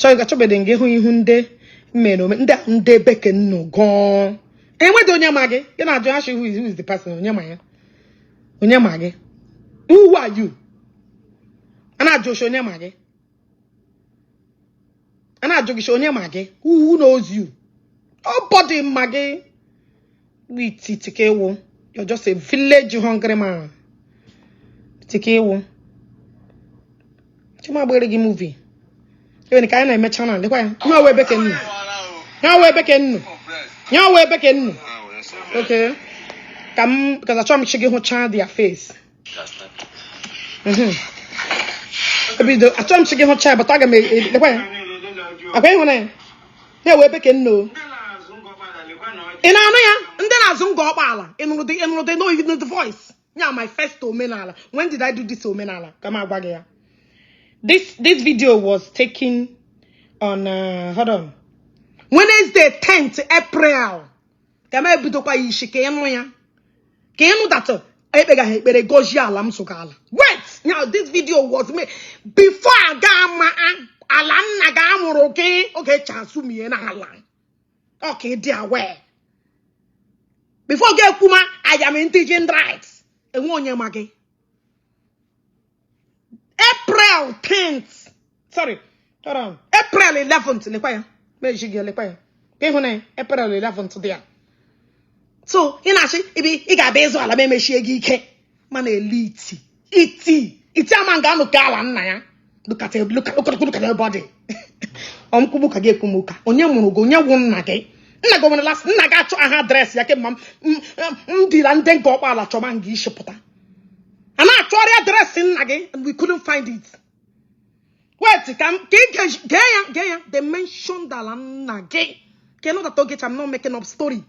I got bedenge hunde. Meno nde beken no gone. And what do you mage? You know, Josh, who is the person? Onyamage. Who are you? Ana Joshua Onyamage. Ana Joshua Onyamage. Who knows you? Nobody mage. We tikewo. You're just a village hungry man. Tikewo. Chima bwelegi movie. Even kind of channel. No way back in. No way back in. No way back in. Okay. Come because I try to shake your child their face. I try to shake your child, but I got me. The way. Okay, honey. No way back in. No. In Anaya, and then I don't go bala. They know even know the voice. Yeah, my first Omenala. When did I do this Omenala? Come on, Bagaya. This video was taken on hold on. Wednesday 10th April. Come on, Budokwa Ishi Kenoya. Kenu that wait, now this video was made before Gama Alan Nagamur, okay, Chansumi and Alan. Okay, dear, where? Before Gekuma, I am indigenous rights. And one year, Maggie. April 10th. Sorry. Hold on. April 11th. April 11th there. So, in Ashi, it got based on a machine. Man, elite. It's a man gonna call. Look at her body. Kumuka ge kumuka. Onyamugo, nyawun nage. Nago when last nagacho a dress, yake mam. Dilanden go ala chomangi shipota. And I tried addressing again, and we couldn't find it. Wait, they mentioned the land again. Can you not talk? I'm not making up story.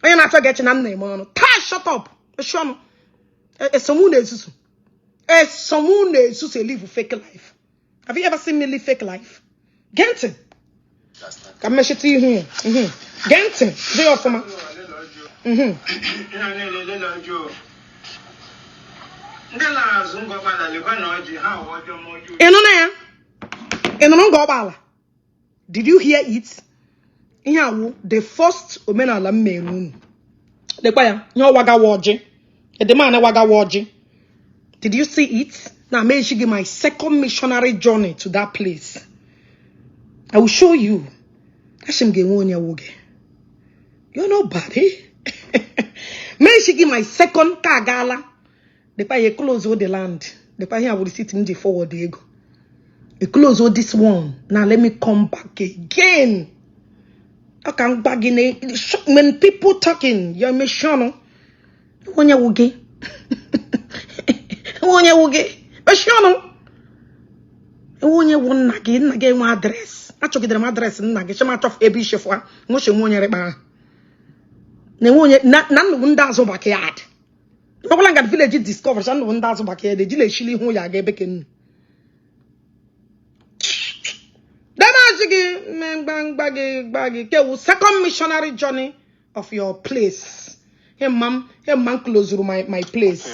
I am not forgetting a name. Shut up. Someone is live a fake life. Have you ever seen me live fake life? Gìght. Come measure to you here. Gìght. They offer me. Did you hear it? The first Omenala Merun. The choir, no waga waji. The man waga waji. Did you see it? Now may she give my second missionary journey to that place. I will show you. You're nobody. May she give my second kagala. The choir close all the land. The choir will sit in the forward the ego. You close all this one. Now let me come back again. I can bargain when people talking, you're mission. When you get when you get mission. When you want again my address. I took the address and I get some out of a bishop. Motion one year bar. None windows of backyard. No longer village discovers and windows of backyard. The village chili who ya get baking. Then I bang baggy second missionary journey of your place. Hey, mom, close my place.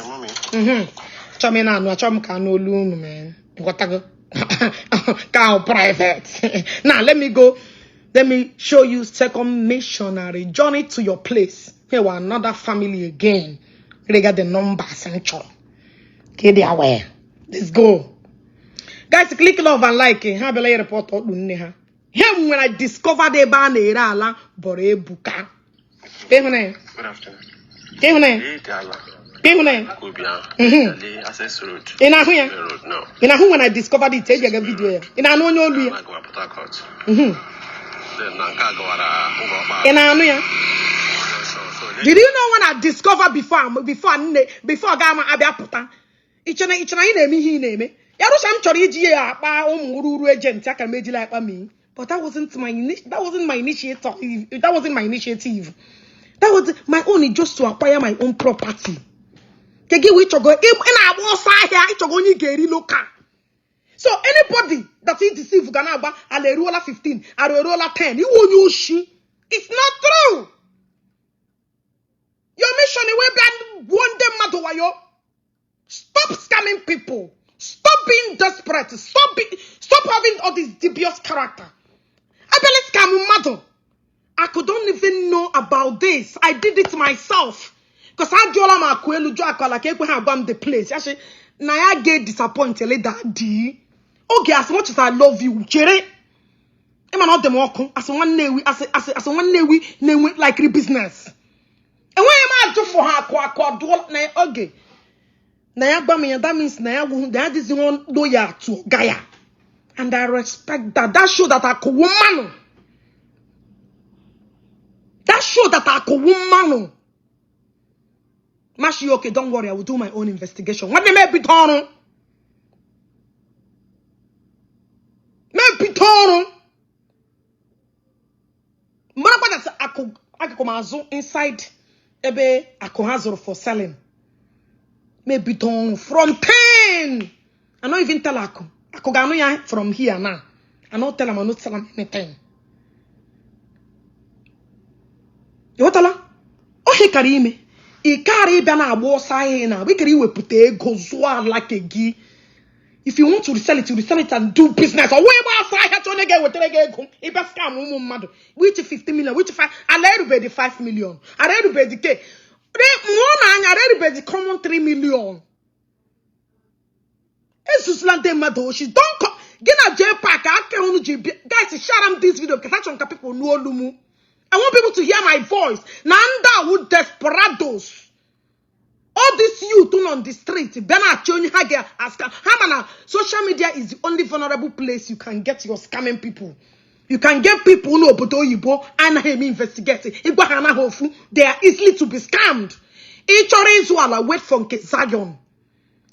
Chamina, no, cham can no loon, man. What I go? Cow private. Now, let me go. Let me show you second missionary journey to your place. Here were another family again. They got the numbers and chop. Okay, they are aware. Let's go. Guys, click love and like it. Have a little report. Him when I discovered the ban ala bore buka. Good afternoon. In a when I discovered it, take a video. In a no did you know when I discovered before Gama Abiaputa? Each and he name. Yarusham Choriji agent I can make like me. But that wasn't my initiative. That wasn't my initiative. That was my own, just to acquire my own property. So anybody that is deceived Ganaba Alerola 15, Alerola 10, you won't use she. It's not true. Your mission is one day matter. Stop scamming people. Stop being desperate. Stop having all this dubious character. I believe scam mother. I couldn't even know about this. I did it myself. Because I jola ma kwelu jo akola ke kwe have the place. Actually, na I get disappointed later. Okay, as much as I love you, chere. Am not them walk as one newi like business. And when am I do for her kwa do na okay. Na ya gba me that means na ya that is one loyal to Gaia. And I respect that. That show that I could woman. That show that I could woman. Mashi, okay, don't worry, I will do my own investigation. What they may be done? Maybe done. Mara I could inside ebe akohazoro for selling. Maybe done from 10. I not even tell Ako. Ako gano ya from here now. I not tell him, I not tell him anything. You what tell oh he carry me. He carry bana abo say na. We carry we put ego zwa like a gi. If you want to resell it, you resell it and do business. Or where say ha to nege we ego. E be scam umu madu. Which 50 million, which 5 everybody 5 million. Everybody ke. Everybody common 3 million. Jesus land them madu. She don't come. Gina Jpac. Guys, share them this video because some people know lumu. I want people to hear my voice. Nanda would desperados. All this youth on the street. Social media is the only vulnerable place you can get your scamming people. You can get people who know Igbo and him investigating. They are easily to be scammed. Each other is wala wait from Zion.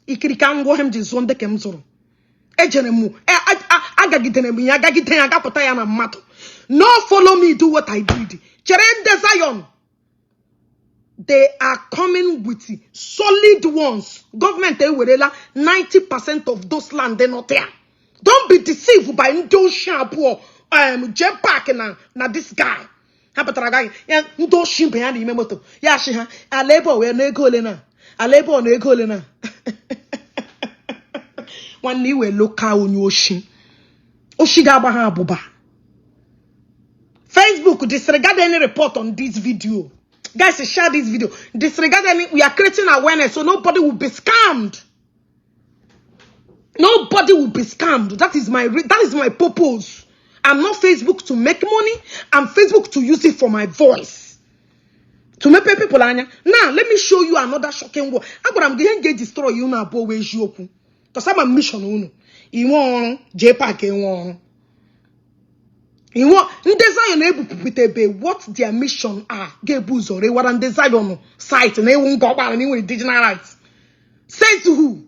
Ikirikan go him the zone de kemzoro. Ejenemu. Agagitenemu. Agagitenemu. Mato. No, follow me, do what I did. Cherende Zion. They are coming with solid ones. Government, they will 90% of those land, they're not there. Don't be deceived by those sharp Jpac na this guy. Hapatragai, yeah, those shimp behind the memoto. Yashiha, Alebo, we're no golena. Alebo, no golena. One new local on your shin. Oshigabaha Buba. Facebook, disregard any report on this video. Guys, share this video. Disregard any. We are creating awareness so nobody will be scammed. Nobody will be scammed. That is my purpose. I'm not Facebook to make money. I'm Facebook to use it for my voice. To make people anya. Now, let me show you another shocking word. I'm going to destroy you now. Because I'm a mission. You want Jpac, you want. You want Zion able to what their mission are. Gebuzo, they were on the Zion site and they won't go about anywhere indigenous rights. Says to who?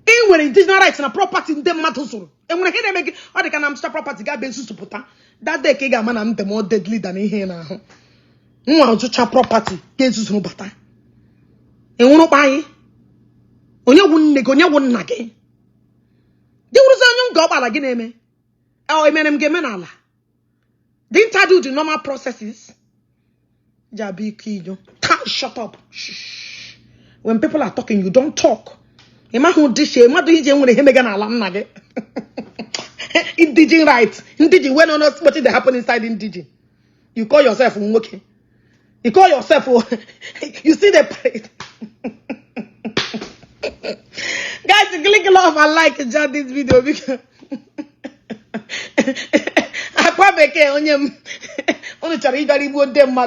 Anywhere indigenous rights and a property in them matters. And when I hear them make all the kind of property got been to put that day kega man am the more deadly than in here now. No one to chop property, Jesus no bata. And one buy Onya wun negonya wun nage. They was a young gob again, me. Oh, I mean, Didn't I do the normal processes? Shut up. Shh. When people are talking, you don't talk. Indigenous rights. Indigenous, when on what did happen inside indigenous? You call yourself okay. You call yourself you see the guys, click love and like this video because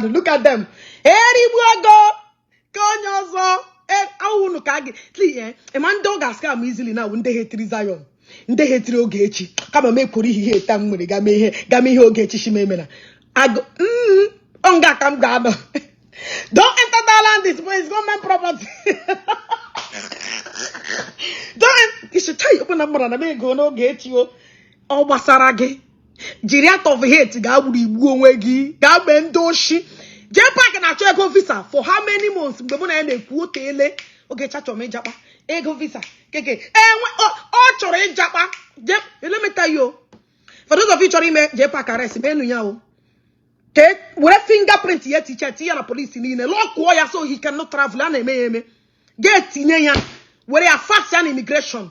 look at them. A man don't ask him easily now when they hate Zion. They hate Ogechi. Come and make Kuri hate them when they game Ogechi Shimemena. I go, Onga come gather. Don't enter that land, this place is government property. Don't, you should tell you, open up and I may go no get you. Oh, Basarage. Jiriat of hate, Gabri Buwegi, Gabendoshi. Jpac and actually go visa for how many months? We're going to quote okay, chacho me Japa. Ego visa. Okay. Oh, chore Japa. Let me tell you. For those of you chori me Jpac arrest me no yawo. Okay, we fingerprint here teacher and police in a lock wire so he cannot travel and me. Get in here. Where they are fast and immigration.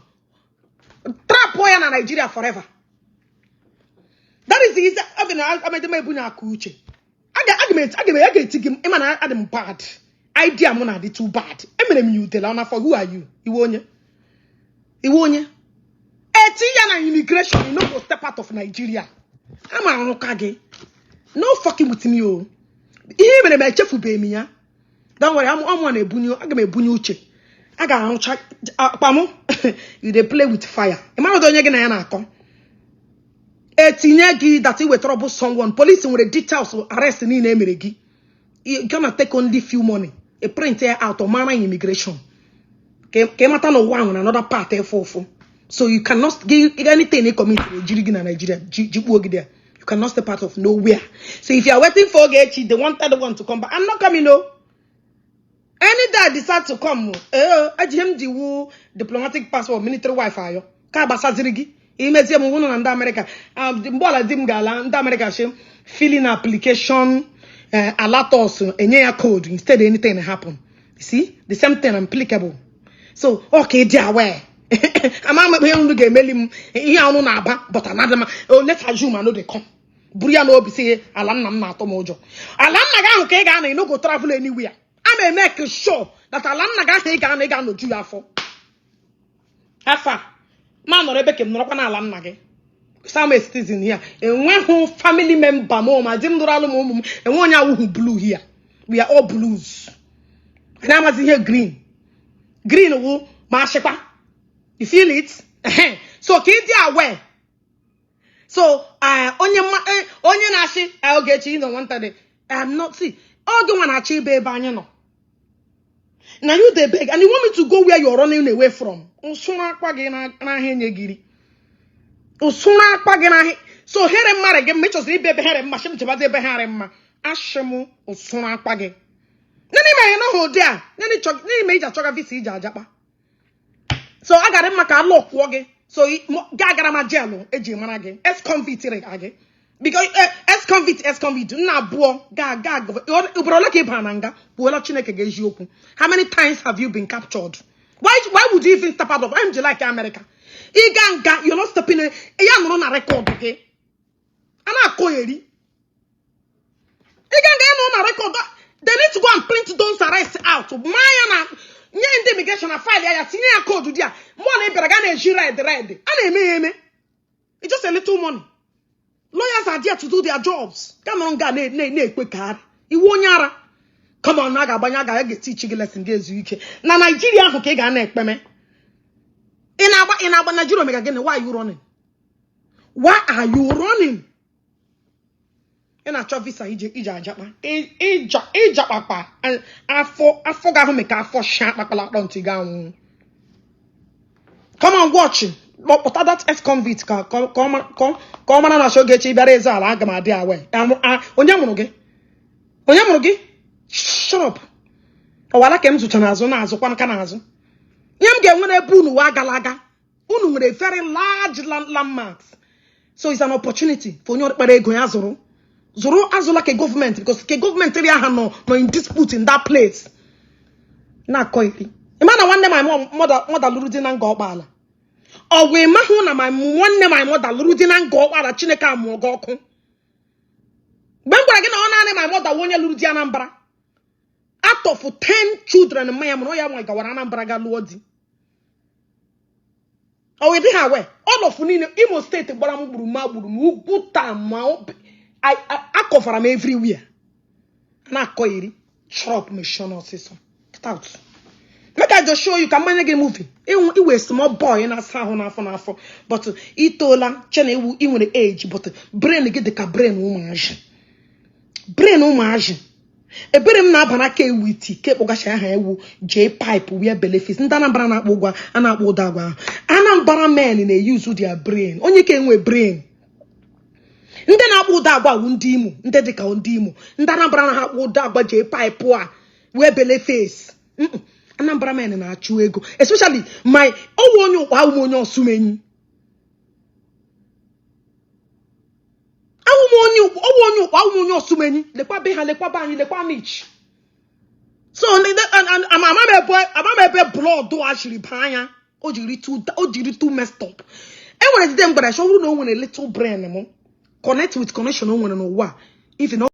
Trap wire in Nigeria forever. That is the easy. I made my buna kuche. I get him Adam bad. Idea mona the too bad. You tell Anna for who are you? Iwonya. Etiana immigration, you know go step out of Nigeria. I'm a Okage. No fucking with me, oh. Even my chef will pay me, yeah. Don't worry, I'm on a bunyo. I got a bunyuche. I got on check. Pamo, you they play with fire. Am I doing again? I come. Etinyagi that he will trouble someone. Police with the details of arrest in Emeregi. You gonna take only few money. A print here out of mama immigration. Came out on one another part there for. So you cannot give anything they commit to Nigeria. You cannot step out of nowhere. So if you are waiting for Ogechi, the one to come back. I'm not coming, no. Any day I decide to come, I him the diplomatic passport, military Wi-Fi. Kabasa zirigi. Imezi mu wono na America. The mbola dim gala nda America shim filling application alert us enye code instead anything happen. You see? The same thing applicable. So okay, they are aware. Ama me unu ga emeli ihe anu na aba but another man let's assume I know they come. Buria no be say ala nna m na ato m ujo. Ala nna ga ahụ ka ị ga na you no go travel anywhere. I may make sure that ala nna ga ahụ ị ga no ju afọ. Afa ma no rebe kem no kwa na ala nna gị. Some citizen here. Enwe hu family member mo ma dim duralu mo mum enwe onye awu blue here. We are all blues. And I'm here green. Green wu ma shekwa. You feel it? So kids are aware. So onye na-ashi Ogechi no one day. I'm not see. Oge one achi babe no. Now you dey beg and you want me to go where you're running away from. Usuna akwa gi na henye giri. Usuna akwa gi na so here mare ge mecho si bebe here ma shim cheba de be here ma. Ashemu usuna akwa gi. Nani me no ho dia. Nani me ija choga visi ija ajapa. So I got him maka lock wage. So gagara ma jail eji mana ge. Ex-convict age. Because ex-convict na buo ga ubrola ke bananga buola chineke ge eziokwu. How many times have you been captured? Why would you even step out of MJ like America? Iganga you're not stepping in ya no na record okay. Ana koyeri. Iganga no na record. They need to go and print those arrests out. Mayana Nye immigration file ya tinye code dia mo na iberaga na eji red ana eme it's just a little money. Lawyers are there to do their jobs. Come on ga na ekwe card iwu onyara. Come on na ga agbanya ga get teach you lesson ga ezu ike na Nigeria ahụ ka ị ga na ekpeme ina agba Nigeria mega gene. Why are you running? Ina cho visa ije ajapa ijapapa afọ ga ho make afọ sha kpakpala don ti ga hu. Come and watch but that ex-convict come na show Ogechi bịara eze ala aga m adị awe onye mụrụ gị shut up. Owala ke m zụcha n'azụ n'azụ kwa nka n'azụ nye m ga-enwe n'ebe unu wa galaga unu nwere very large landmarks. So it's an opportunity for onye okpere ego ya zụrụ Zoro azula ke government because ke government area no in dispute in that place. Na koiri. Imana one my mother lurudi na nga okpala. Owe mahu na my mother lurudi na nga okpala Chineke amu ogo oku. Bembra gị na ọ naanị my mother wonye lurudi Anambra. Out of 10 children my no ya nwa gawara Anambra ga luo di. Owe di ha we all of ni Imo State gbara m gburu ma ugwu ma I cover them everywhere. Na koiri chop me shon osiso. Get out. Make I just show you can manage a movie. It was small boy and I na but itola chene in with the age but brain get the brain homage. Brain homage. E bere na banaka ewiti ke ogasha ha ewu Jpac we benefits ndana bara na akpogwa ana akpo dagwa Anambra men na use their brain onye ke enwe brain ndị na-akpụ ụda agwa wu ndị Imo ndị dịka ndị Imo ndị Anambra na akpụ ụda agwa Jpac a wee bele face Anambra men na-achụ ego especially my owo onye ụkwa onye osumenyi owo onye osumenyi lekwa be ha lekwa ba anyị lekwa mich so amamebe blood o ashiri banya o jiri too messed up e nwere dem gbara show no nwere little brain mo connect with connection on one. If you know